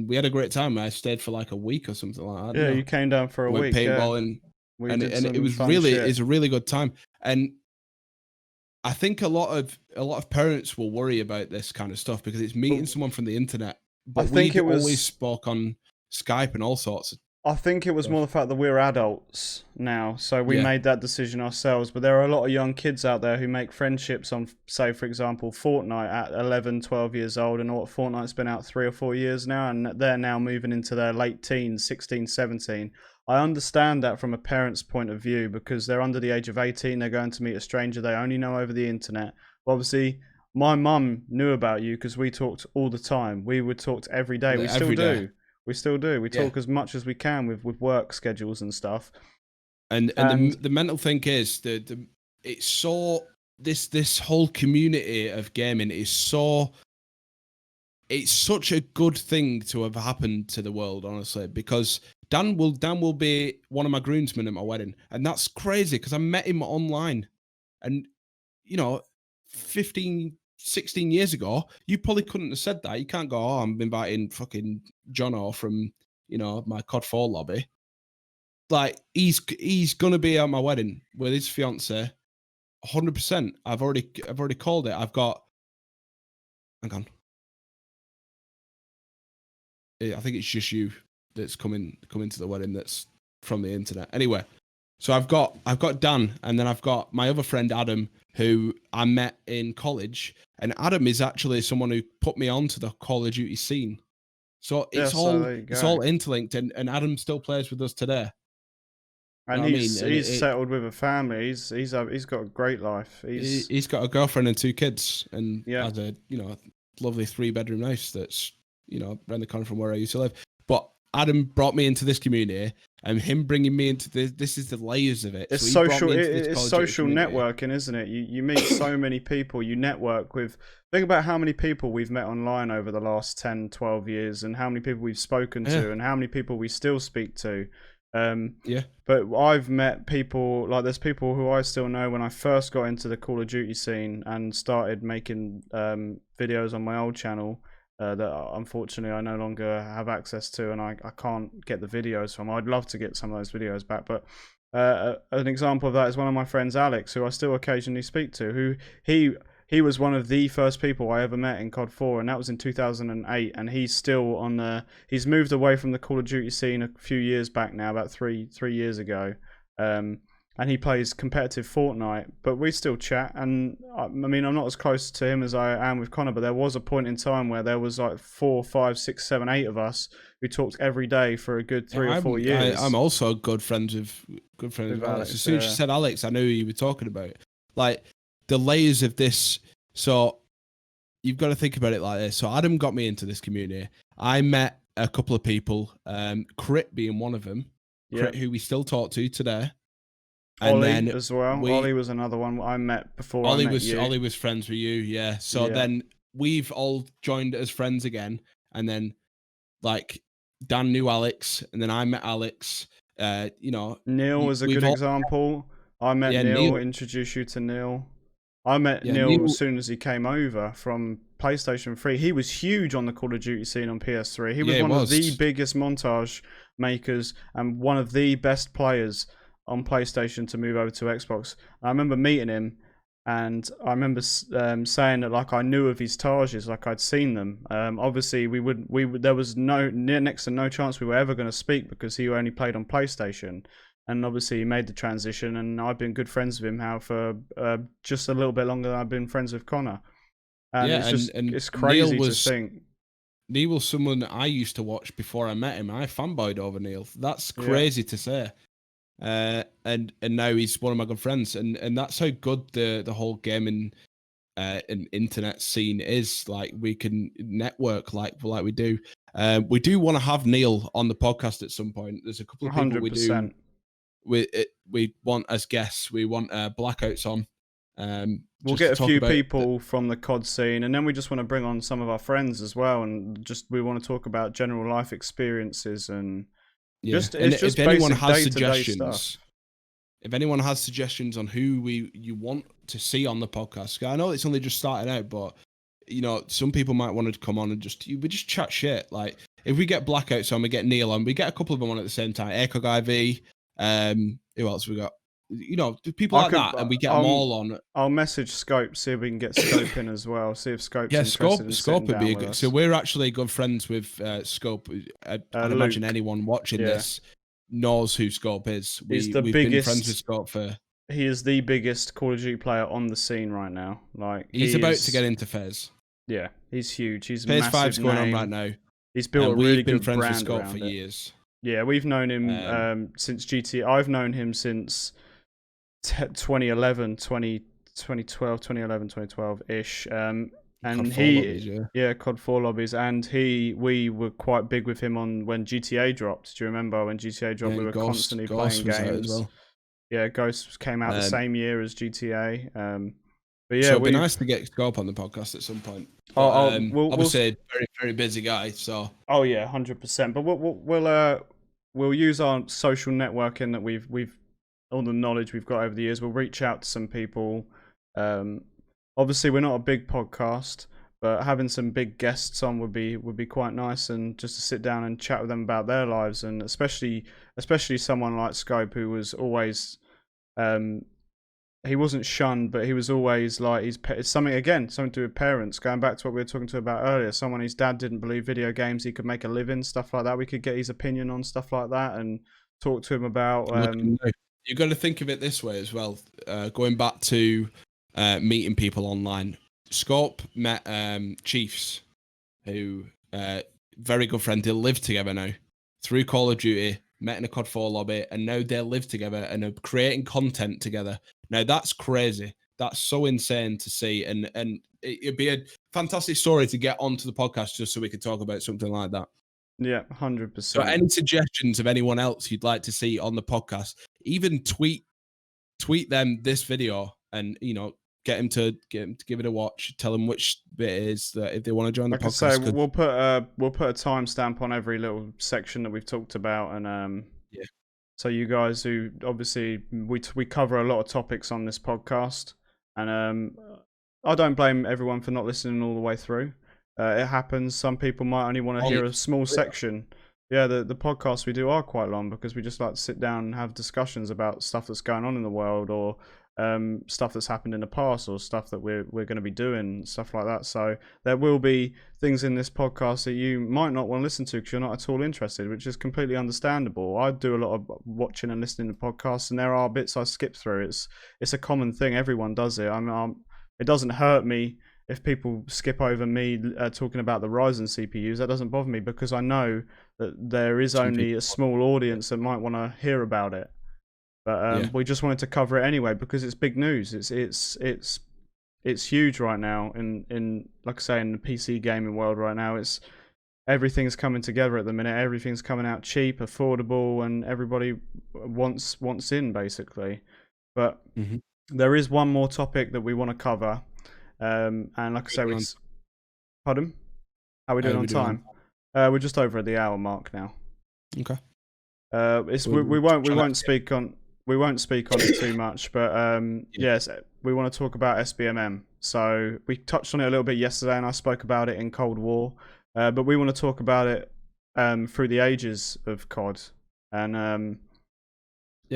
we had a great time. I stayed for like a week or something like that. Yeah, you came down for a week. Paintballing. Yeah. And it was really, it's a really good time. And I think a lot of parents will worry about this kind of stuff because it's meeting someone from the internet. But we always spoke on Skype and all sorts. I think it was more the fact that we're adults now, so we made that decision ourselves. But there are a lot of young kids out there who make friendships on, say, for example, Fortnite at 11, 12 years old. And what Fortnite's been out 3 or 4 years now, and they're now moving into their late teens, 16, 17. I understand that from a parent's point of view because they're under the age of 18. They're going to meet a stranger they only know over the internet. But obviously, my mum knew about you because we talked all the time. We would talk every day. We still do. We still do. We talk as much as we can with work schedules and stuff. And the mental thing is it's so this whole community of gaming is so. It's such a good thing to have happened to the world, honestly, because Dan will be one of my groomsmen at my wedding, and that's crazy because I met him online, and 15, 16 years ago, you probably couldn't have said that. You can't go, oh, I'm inviting fucking Jono from my COD 4 lobby. Like he's gonna be at my wedding with his fiance, 100%. I've already called it. I've got. Hang on. I think it's just you that's coming to the wedding that's from the internet. Anyway, so I've got Dan, and then I've got my other friend Adam, who I met in college, and Adam is actually someone who put me onto the Call of Duty scene. So it's all interlinked, and Adam still plays with us today. And he's settled with a family. He's got a great life. He's got a girlfriend and 2 kids, and has a lovely 3-bedroom house that's around the corner from where I used to live. But Adam brought me into this community, and him bringing me into this is the layers of it. It's social networking, isn't it? You meet so many people, you network with. Think about how many people we've met online over the last 10, 12 years, and how many people we've spoken to, and how many people we still speak to. But I've met people, like there's people who I still know when I first got into the Call of Duty scene and started making videos on my old channel. That unfortunately I no longer have access to, and I can't get the videos from. I'd love to get some of those videos back, but an example of that is one of my friends, Alex, who I still occasionally speak to, who he was one of the first people I ever met in COD 4, and that was in 2008. And he's still on the. He's moved away from the Call of Duty scene a few years back now, about three years ago. And he plays competitive Fortnite, but we still chat. And I mean, I'm not as close to him as I am with Connor, but there was a point in time where there was like 4, 5, 6, 7, 8 of us who talked every day for a good 3 or 4 years. I'm also good friends with Alex. As soon as you said Alex, I knew who you were talking about. Like the layers of this. So you've got to think about it like this. So Adam got me into this community. I met a couple of people, Crit being one of them. Crit, who we still talk to today. And Ollie then as well. Ollie was another one I met before. Ollie was friends with you, yeah. So then we've all joined as friends again, and then like Dan knew Alex, and then I met Alex. Neil was a good example. I met Neil. Introduced you to Neil. I met Neil as soon as he came over from PlayStation 3. He was huge on the Call of Duty scene on PS3. He was one of the biggest montage makers and one of the best players on PlayStation to move over to Xbox. I remember meeting him, and I remember saying that like I knew of his Tages, like I'd seen them. Obviously, there was next to no chance we were ever going to speak because he only played on PlayStation. And obviously, he made the transition, and I've been good friends with him now for just a little bit longer than I've been friends with Connor. And it's crazy to think. Neil was someone I used to watch before I met him. I fanboyed over Neil. That's crazy to say. And now he's one of my good friends, and that's how good the whole gaming and internet scene is. Like we can network like we do. We do want to have Neil on the podcast at some point. There's a couple of people 100%. We want as guests. We want Blackouts on. We'll get a few people from the COD scene, and then we just want to bring on some of our friends as well, and we want to talk about general life experiences and. If anyone has suggestions, on who you want to see on the podcast, I know it's only just starting out, but some people might want to come on and we just chat shit. Like if we get Blackouts on, we get Neil on, we get a couple of them on at the same time. Echo Guy V, who else we got? People like that, and we get them all on. I'll message Scope, see if we can get Scope in as well. See if Scope's interested in Scope would be good. So we're actually good friends with Scope. I'd imagine anyone watching this knows who Scope is. We've been friends with Scope for. He is the biggest Call of Duty player on the scene right now. Like he's about to get into Fez. Yeah, he's huge. He's Fez 5's going on right now. He's built a really good brand with Scope around for years. Yeah, we've known him since GT. I've known him since 2011, 2012-ish. And COD 4 lobbies, COD 4 lobbies, and we were quite big with him on when GTA dropped. Do you remember when GTA dropped? We were constantly playing games. Well. Yeah, Ghost came out the same year as GTA. But yeah, so it'd be nice to get Scope on the podcast at some point. But, obviously, very very busy guy. So 100%. But we'll use our social networking that we've all the knowledge we've got over the years. We'll reach out to some people. Obviously, we're not a big podcast, but having some big guests on would be quite nice, and just to sit down and chat with them about their lives, and especially someone like Scope, who was always he wasn't shunned, but he was always like it's something to do with parents. Going back to what we were talking about earlier, someone his dad didn't believe video games he could make a living, stuff like that. We could get his opinion on stuff like that and talk to him about. You've got to think of it this way as well. Going back to meeting people online, Scope met Chiefs, who very good friend. They live together now through Call of Duty. Met in a COD 4 lobby, and now they live together and are creating content together. Now that's crazy. That's so insane to see, and it'd be a fantastic story to get onto the podcast just so we could talk about something like that. Yeah, 100%. So any suggestions of anyone else you'd like to see on the podcast, even tweet them this video, and get him to give it a watch. Tell them which bit it is that if they want to join the podcast. Like I say, we'll put a timestamp on every little section that we've talked about, and so you guys who obviously we cover a lot of topics on this podcast, and I don't blame everyone for not listening all the way through. It happens. Some people might only want to hear a small section. Yeah, the podcasts we do are quite long because we just like to sit down and have discussions about stuff that's going on in the world, or stuff that's happened in the past or stuff that we're going to be doing, stuff like that. So there will be things in this podcast that you might not want to listen to because you're not at all interested, which is completely understandable. I do a lot of watching and listening to podcasts, and there are bits I skip through. It's a common thing. Everyone does it. It doesn't hurt me if people skip over me talking about the Ryzen CPUs. That doesn't bother me because I know that there is only a small audience that might want to hear about it. But we just wanted to cover it anyway because it's big news. It's huge right now in like I say, in the PC gaming world right now. Everything's coming together at the minute. Everything's coming out cheap, affordable, and everybody wants in basically. But there is one more topic that we want to cover, and like I say, pardon? How are we doing on time? We're just over at the hour mark now. Okay. We won't speak on it too much, but yes, we want to talk about SBMM. So we touched on it a little bit yesterday, and I spoke about it in Cold War, but we want to talk about it through the ages of COD and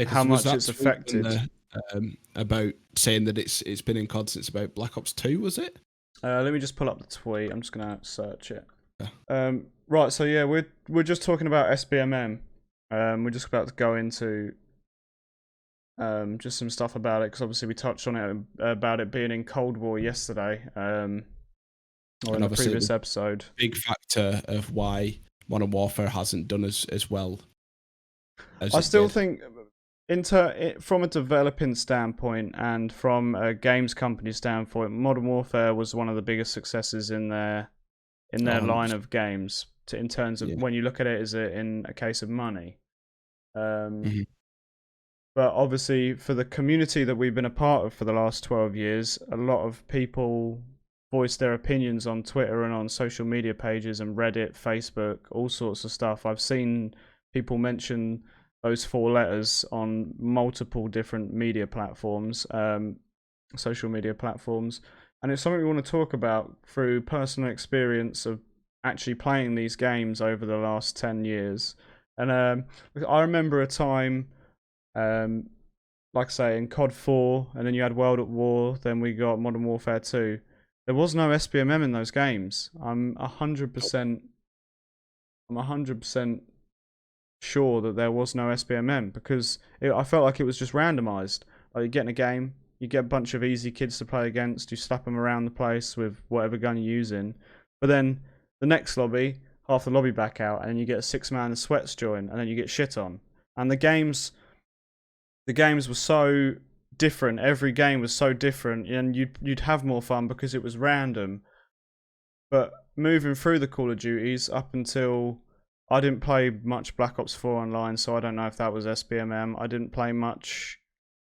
how much it's affected. About saying that it's been in COD since about Black Ops 2, was it? Let me just pull up the tweet. I'm just gonna search it. Yeah. Right. So yeah, we're just talking about SBMM. We're just about to go into just some stuff about it because obviously we touched on it about it being in Cold War yesterday, or in the previous episode. Big factor of why Modern Warfare hasn't done as well. I still think, from a developing standpoint and from a games company standpoint, Modern Warfare was one of the biggest successes in their line of games. In terms of when you look at it as in a case of money. But obviously, for the community that we've been a part of for the last 12 years, a lot of people voice their opinions on Twitter and on social media pages and Reddit, Facebook, all sorts of stuff. I've seen people mention those 4 letters on multiple different media platforms, social media platforms. And it's something we want to talk about through personal experience of actually playing these games over the last 10 years. And I remember a time, like I say, in COD 4, and then you had World at War, then we got Modern Warfare 2. There was no SBMM in those games. I'm 100% sure that there was no SBMM because I felt like it was just randomized. Like you get in a game, you get a bunch of easy kids to play against, you slap them around the place with whatever gun you're using, but then the next lobby, half the lobby back out, and then you get a 6-man sweats join, and then you get shit on. And the games were so different. Every game was so different, and you'd have more fun because it was random. But moving through the Call of Duties up until I didn't play much Black Ops 4 online, so I don't know if that was SBMM. I didn't play much.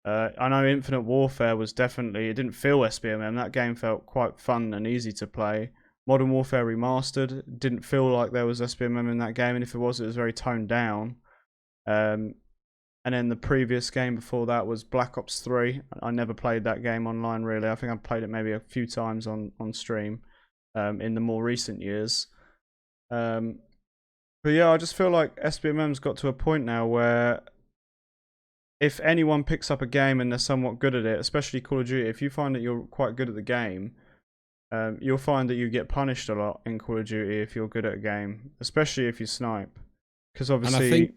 I know Infinite Warfare was definitely. It didn't feel SBMM. That game felt quite fun and easy to play. Modern Warfare Remastered didn't feel like there was SBMM in that game, and if it was very toned down. And then the previous game before that was Black Ops 3. I never played that game online, really. I think I've played it maybe a few times on stream in the more recent years. But yeah, I just feel like SBMM's got to a point now where if anyone picks up a game and they're somewhat good at it, especially Call of Duty, if you find that you're quite good at the game, you'll find that you get punished a lot in Call of Duty if you're good at a game, especially if you snipe. Because obviously, and I think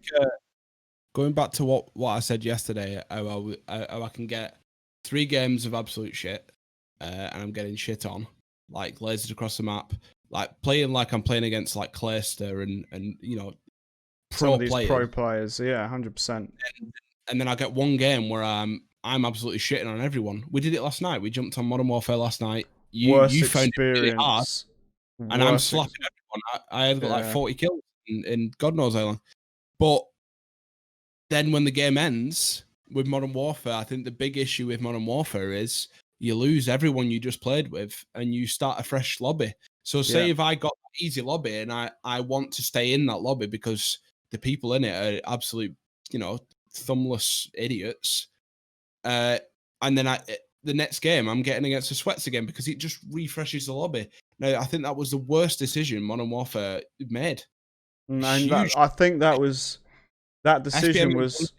going back to what I said yesterday, how I can get 3 games of absolute shit, and I'm getting shit on, like lasers across the map, like playing like I'm playing against like Clayster and you know, pro players, yeah, 100%. And then I get one game where I'm absolutely shitting on everyone. We did it last night. We jumped on Modern Warfare last night. You found it really hard, and I'm slapping everyone. I had got like 40 kills in God knows how long. But then when the game ends with Modern Warfare, I think the big issue with Modern Warfare is you lose everyone you just played with and you start a fresh lobby. So say if I got an easy lobby and I want to stay in that lobby because the people in it are absolute, you know, thumbless idiots. And then the next game I'm getting against the sweats again because it just refreshes the lobby. Now I think that was the worst decision Modern Warfare made. And I think that decision was.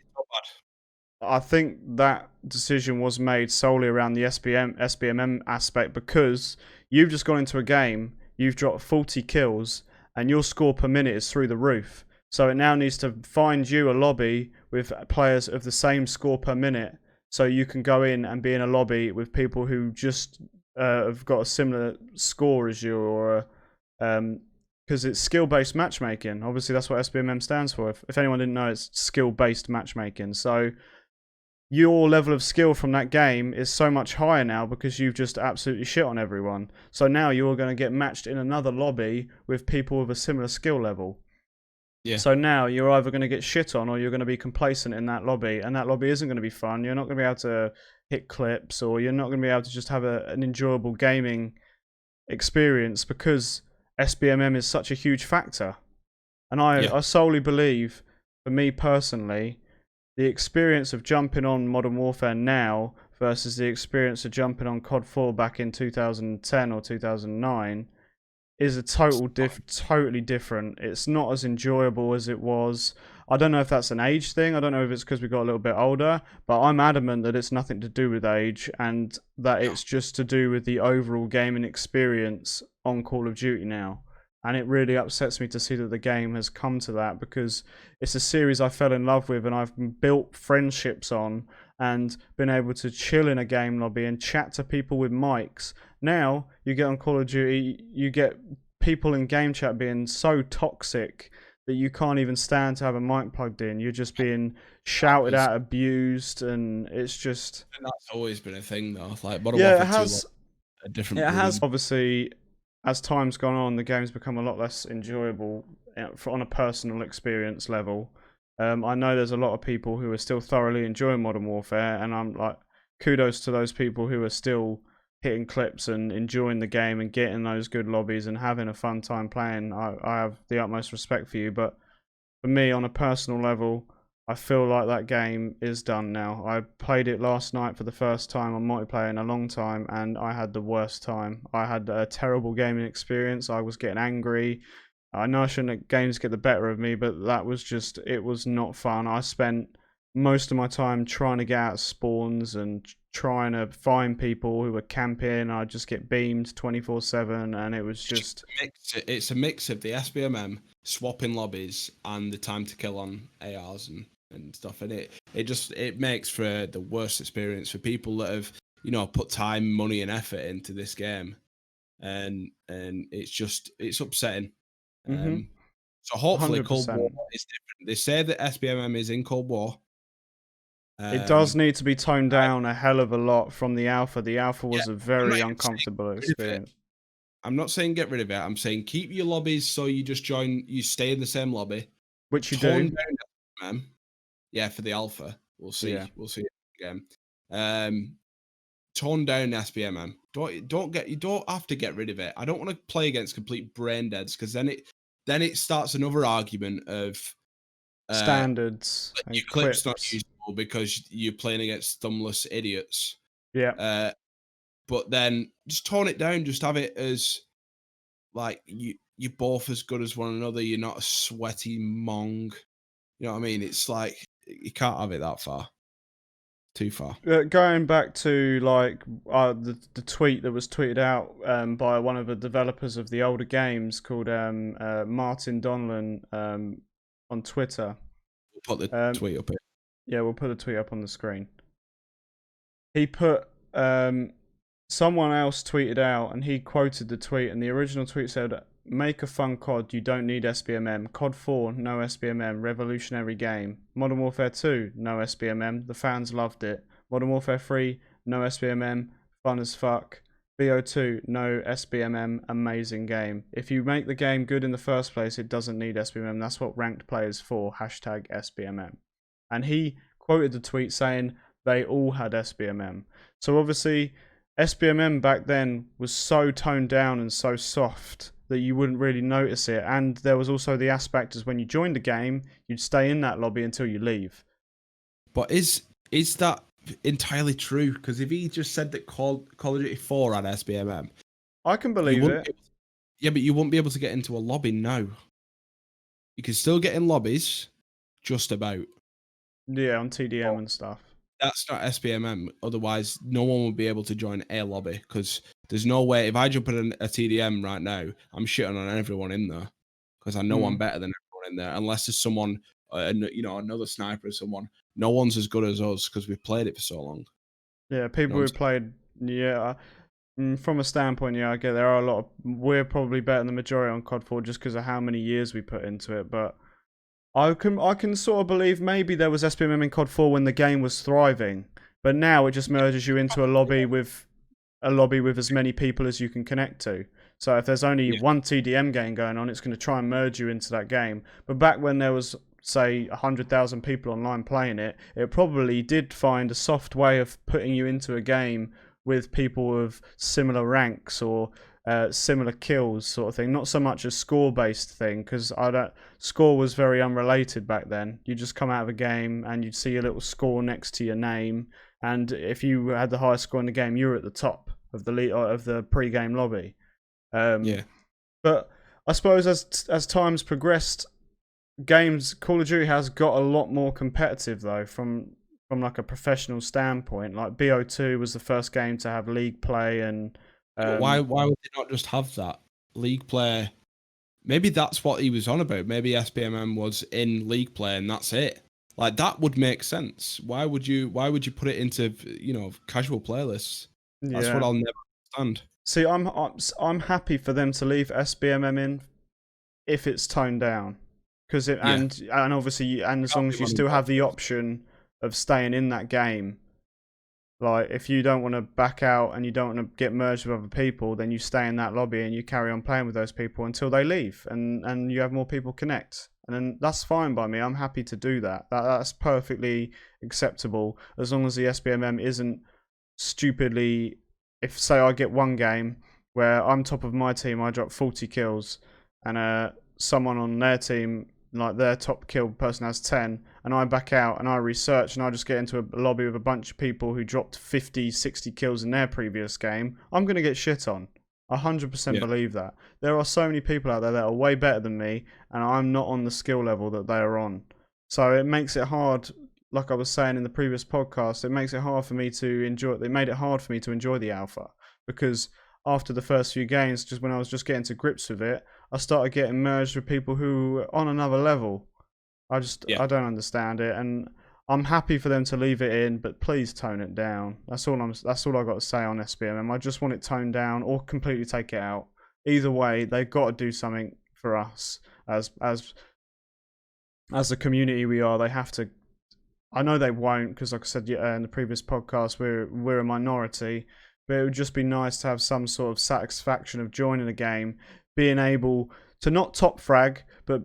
I think that decision was made solely around the SBMM aspect, because you've just gone into a game, you've dropped 40 kills, and your score per minute is through the roof. So it now needs to find you a lobby with players of the same score per minute, so you can go in and be in a lobby with people who just have got a similar score as you, or because it's skill-based matchmaking. Obviously, that's what SBMM stands for. If anyone didn't know, it's skill-based matchmaking. So your level of skill from that game is so much higher now because you've just absolutely shit on everyone. So now you're going to get matched in another lobby with people with a similar skill level. Yeah. So now you're either going to get shit on, or you're going to be complacent in that lobby, and that lobby isn't going to be fun. You're not going to be able to hit clips, or you're not going to be able to just have an enjoyable gaming experience, because SBMM is such a huge factor. And I solely believe, for me personally, the experience of jumping on Modern Warfare now versus the experience of jumping on COD 4 back in 2010 or 2009 is a totally different. It's not as enjoyable as it was. I don't know if that's an age thing. I don't know if it's because we got a little bit older, but I'm adamant that it's nothing to do with age, and that it's just to do with the overall gaming experience on Call of Duty now. And it really upsets me to see that the game has come to that, because it's a series I fell in love with and I've built friendships on, and been able to chill in a game lobby and chat to people with mics. Now, you get on Call of Duty, you get people in game chat being so toxic that you can't even stand to have a mic plugged in. You're just being shouted at, abused, and it's just... And that's always been a thing, though. Like, Modern Warfare 2, like, a different breed. It has, obviously... As time's gone on, the game's become a lot less enjoyable on a personal experience level. I know there's a lot of people who are still thoroughly enjoying Modern Warfare, and I'm like, kudos to those people who are still hitting clips and enjoying the game and getting those good lobbies and having a fun time playing. I have the utmost respect for you, but for me, on a personal level, I feel like that game is done now. I played it last night for the first time on multiplayer in a long time, and I had the worst time. I had a terrible gaming experience. I was getting angry. I know I shouldn't let games get the better of me, but that was just, it was not fun. I spent most of my time trying to get out of spawns and trying to find people who were camping. I'd just get beamed 24/7, and it was just... It's a mix of the SBMM, swapping lobbies, and the time to kill on ARs and stuff, and it makes for the worst experience for people that have, you know, put time, money, and effort into this game, and it's upsetting. So hopefully 100%. Cold War is different. They say that SBMM is in Cold War. It does need to be toned down a hell of a lot from the alpha. The alpha was a very uncomfortable experience. I'm not saying get rid of it. I'm saying keep your lobbies, so you just you stay in the same lobby. Which you do. Yeah, for the alpha. We'll see. Yeah. We'll see again. Tone down SBMM. You don't have to get rid of it. I don't want to play against complete brain deads, because then it starts another argument of standards. Your clip's not usable because you're playing against thumbless idiots. Yeah. But then just tone it down. Just have it as like you're both as good as one another. You're not a sweaty mong. You know what I mean? It's like you can't have it that far. Too far. Going back to like the tweet that was tweeted out by one of the developers of the older games, called Martin Donlan on Twitter. We'll put the tweet up here. Yeah, we'll put the tweet up on the screen. He put someone else tweeted out, and he quoted the tweet, and the original tweet said, "Make a fun COD, you don't need SBMM. COD 4, no SBMM, revolutionary game. Modern Warfare 2, no SBMM, the fans loved it. Modern Warfare 3, no SBMM, fun as fuck. BO2, no SBMM, amazing game. If you make the game good in the first place, it doesn't need SBMM. That's what ranked players for, hashtag SBMM." And he quoted the tweet saying they all had SBMM. So obviously, SBMM back then was so toned down and so soft that you wouldn't really notice it. And there was also the aspect as when you joined the game, you'd stay in that lobby until you leave. But is that entirely true? Because if he just said that Call of Duty 4 had SBMM, I can believe it. Yeah, but you won't be able to get into a lobby now. You can still get in lobbies, just about. Yeah, on TDM and stuff. That's not SBMM. Otherwise, no one would be able to join a lobby because there's no way. If I jump in a TDM right now, I'm shitting on everyone in there because I know I'm better than everyone in there. Unless there's someone, another sniper or someone. No one's as good as us because we've played it for so long. Yeah, people who played. Yeah, from a standpoint, yeah, I get there are a lot of. We're probably better than the majority on COD 4 just because of how many years we put into it, but. I can sort of believe maybe there was SBMM in COD 4 when the game was thriving, but now it just merges you into a lobby with as many people as you can connect to. So if there's only one TDM game going on, it's going to try and merge you into that game. But back when there was, say, 100,000 people online playing it, it probably did find a soft way of putting you into a game with people of similar ranks or similar kills, sort of thing. Not so much a score-based thing, because score was very unrelated back then. You just come out of a game and you'd see a little score next to your name, and if you had the highest score in the game, you were at the top of the pre-game lobby. But I suppose as time's progressed, Call of Duty has got a lot more competitive though, from like a professional standpoint. Like BO2 was the first game to have league play, and why would they not just have that league play? Maybe that's what he was on about. Maybe SBMM was in league play and that's it. Like that would make sense. Why would you put it into casual playlists? That's what I'll never understand. See, I'm happy for them to leave SBMM in if it's toned down, because and obviously as long as you still have the option of staying in that game. Like, if you don't want to back out and you don't want to get merged with other people, then you stay in that lobby and you carry on playing with those people until they leave, and you have more people connect. And then that's fine by me. I'm happy to do that. That's perfectly acceptable, as long as the SBMM isn't stupidly. If, say, I get one game where I'm top of my team, I drop 40 kills, and someone on their team, like their top killed person, has 10, and I back out and I research and I just get into a lobby with a bunch of people who dropped 50, 60 kills in their previous game, I'm going to get shit on. 100% believe that. There are so many people out there that are way better than me, and I'm not on the skill level that they are on. So it makes it hard, like I was saying in the previous podcast, it makes it hard for me to enjoy. It made it hard for me to enjoy the alpha, because after the first few games, just when I was just getting to grips with it, I started getting merged with people who were on another level. I don't understand it, and I'm happy for them to leave it in, but please tone it down. That's all I got to say on SBMM. I just want it toned down or completely take it out. Either way, they've got to do something for us as the community we are. They have to. I know they won't, because like I said in the previous podcast, we're a minority, but it would just be nice to have some sort of satisfaction of joining a game, being able to not top frag, but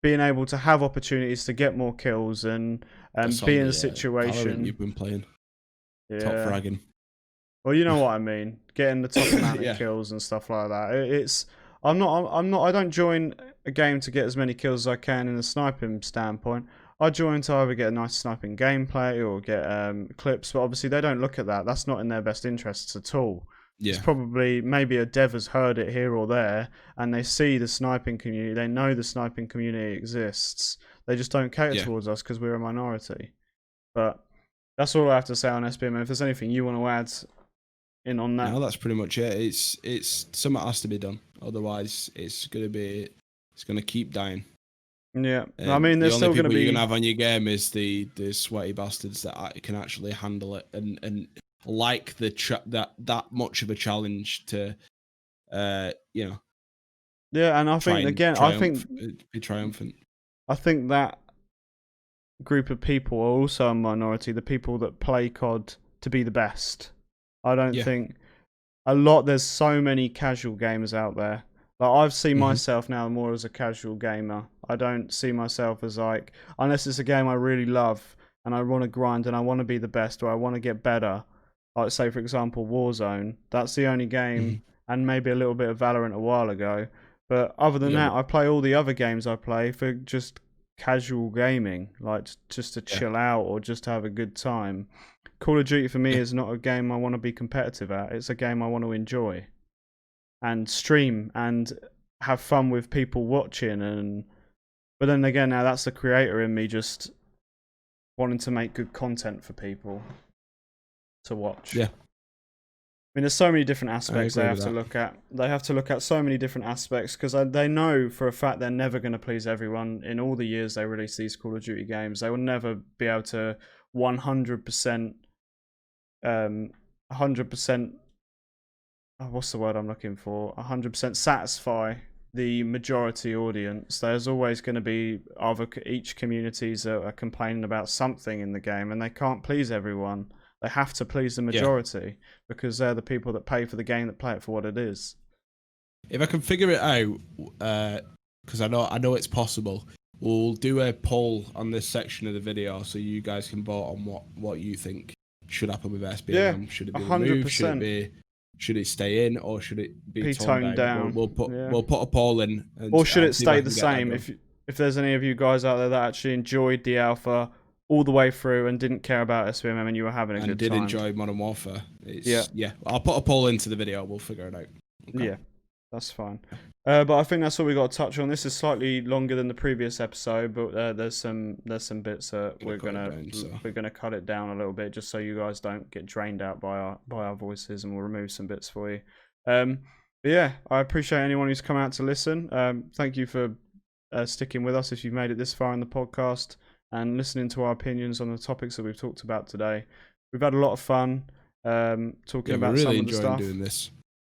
being able to have opportunities to get more kills and be in a situation. You've been playing top fragging. Well, you know what I mean. Getting the top amount of kills and stuff like that. I don't join a game to get as many kills as I can in a sniping standpoint. I join to either get a nice sniping gameplay or get clips, but obviously they don't look at that. That's not in their best interests at all. It's probably maybe a dev has heard it here or there, and they see the sniping community. They know the sniping community exists. They just don't cater towards us because we're a minority. But that's all I have to say on SBMM. If there's anything you want to add in on that, no, that's pretty much it. It's something has to be done. Otherwise, it's gonna keep dying. Yeah, I mean, there's still going to be. You're gonna have on your game is the sweaty bastards that can actually handle it and like that much of a challenge to, Yeah, and I think again, be triumphant. I think that group of people are also a minority. The people that play COD to be the best. I don't think there's so many casual gamers out there. Like, I've seen myself now more as a casual gamer. I don't see myself as like, unless it's a game I really love and I want to grind and I want to be the best or I want to get better. Like, say, for example, Warzone. That's the only game, and maybe a little bit of Valorant a while ago. But other than that, I play all the other games I play for just casual gaming, like just to chill out or just to have a good time. Call of Duty for me is not a game I want to be competitive at. It's a game I want to enjoy and stream and have fun with people watching. But then again, now that's the creator in me just wanting to make good content for people to watch. Yeah. I mean, there's so many different aspects they have to look at. They have to look at so many different aspects because they know for a fact they're never going to please everyone. In all the years they release these Call of Duty games, they will never be able to 100%, 100%. What's the word I'm looking for? 100% satisfy the majority audience. There's always going to be each communities that are complaining about something in the game, and they can't please everyone. They have to please the majority because they're the people that pay for the game, that play it for what it is. If I can figure it out, because I know it's possible, we'll do a poll on this section of the video so you guys can vote on what you think should happen with SBMM. Yeah, should it be removed? Should it stay in, or should it be toned down? We'll put a poll in. Or should it stay the same? If there's any of you guys out there that actually enjoyed the alpha all the way through and didn't care about SBMM and you were having a good time. And did enjoy Modern Warfare. Yeah. I'll put a poll into the video. We'll figure it out. Okay. Yeah, that's fine. But I think that's all we got to touch on. This is slightly longer than the previous episode, but there's some bits that we're gonna cut it down a little bit just so you guys don't get drained out by our voices, and we'll remove some bits for you. But yeah, I appreciate anyone who's come out to listen. Thank you for sticking with us if you've made it this far in the podcast and listening to our opinions on the topics that we've talked about today. We've had a lot of fun talking about some of the stuff. Doing this.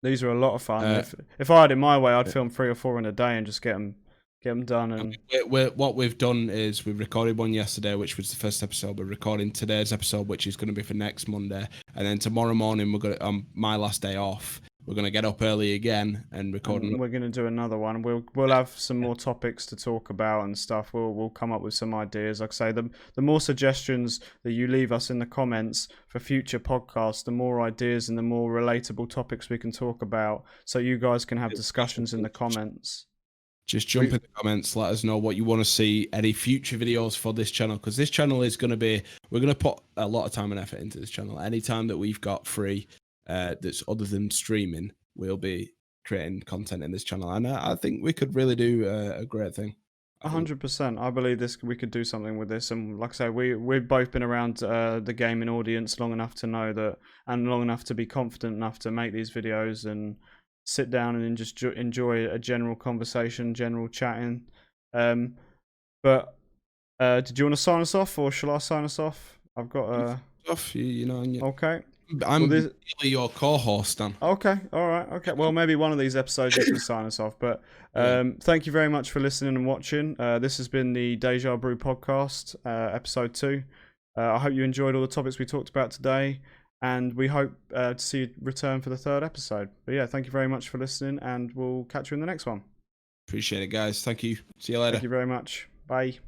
These are a lot of fun. If I had it my way, I'd film 3 or 4 in a day and just get them done. And what we've done is we've recorded one yesterday, which was the first episode. We're recording today's episode, which is going to be for next Monday, and then tomorrow morning we're going to, my last day off, we're going to get up early again and record. We're going to do another one. We'll have some more topics to talk about and stuff. We'll come up with some ideas. Like I say, the more suggestions that you leave us in the comments for future podcasts, the more ideas and the more relatable topics we can talk about. So you guys can have discussions in the comments. Just jump in the comments. Let us know what you want to see. Any future videos for this channel, because this channel is going to be. We're going to put a lot of time and effort into this channel. Anytime that we've got free. That's other than streaming, we'll be creating content in this channel, and I think we could really do a great thing. 100%. I believe we could do something with this, and like I say, we've both been around the gaming audience long enough to know that, and long enough to be confident enough to make these videos and sit down and just enjoy a general conversation, general chatting. But did you want to sign us off, or shall I sign us off? I've got okay. I'm really your co-host, Dan. Okay, all right, okay. Well, maybe one of these episodes you can sign us off. But thank you very much for listening and watching. This has been the Deja-Brew podcast, episode 2. I hope you enjoyed all the topics we talked about today, and we hope to see you return for the 3rd episode. But yeah, thank you very much for listening, and we'll catch you in the next one. Appreciate it, guys. Thank you. See you later. Thank you very much. Bye.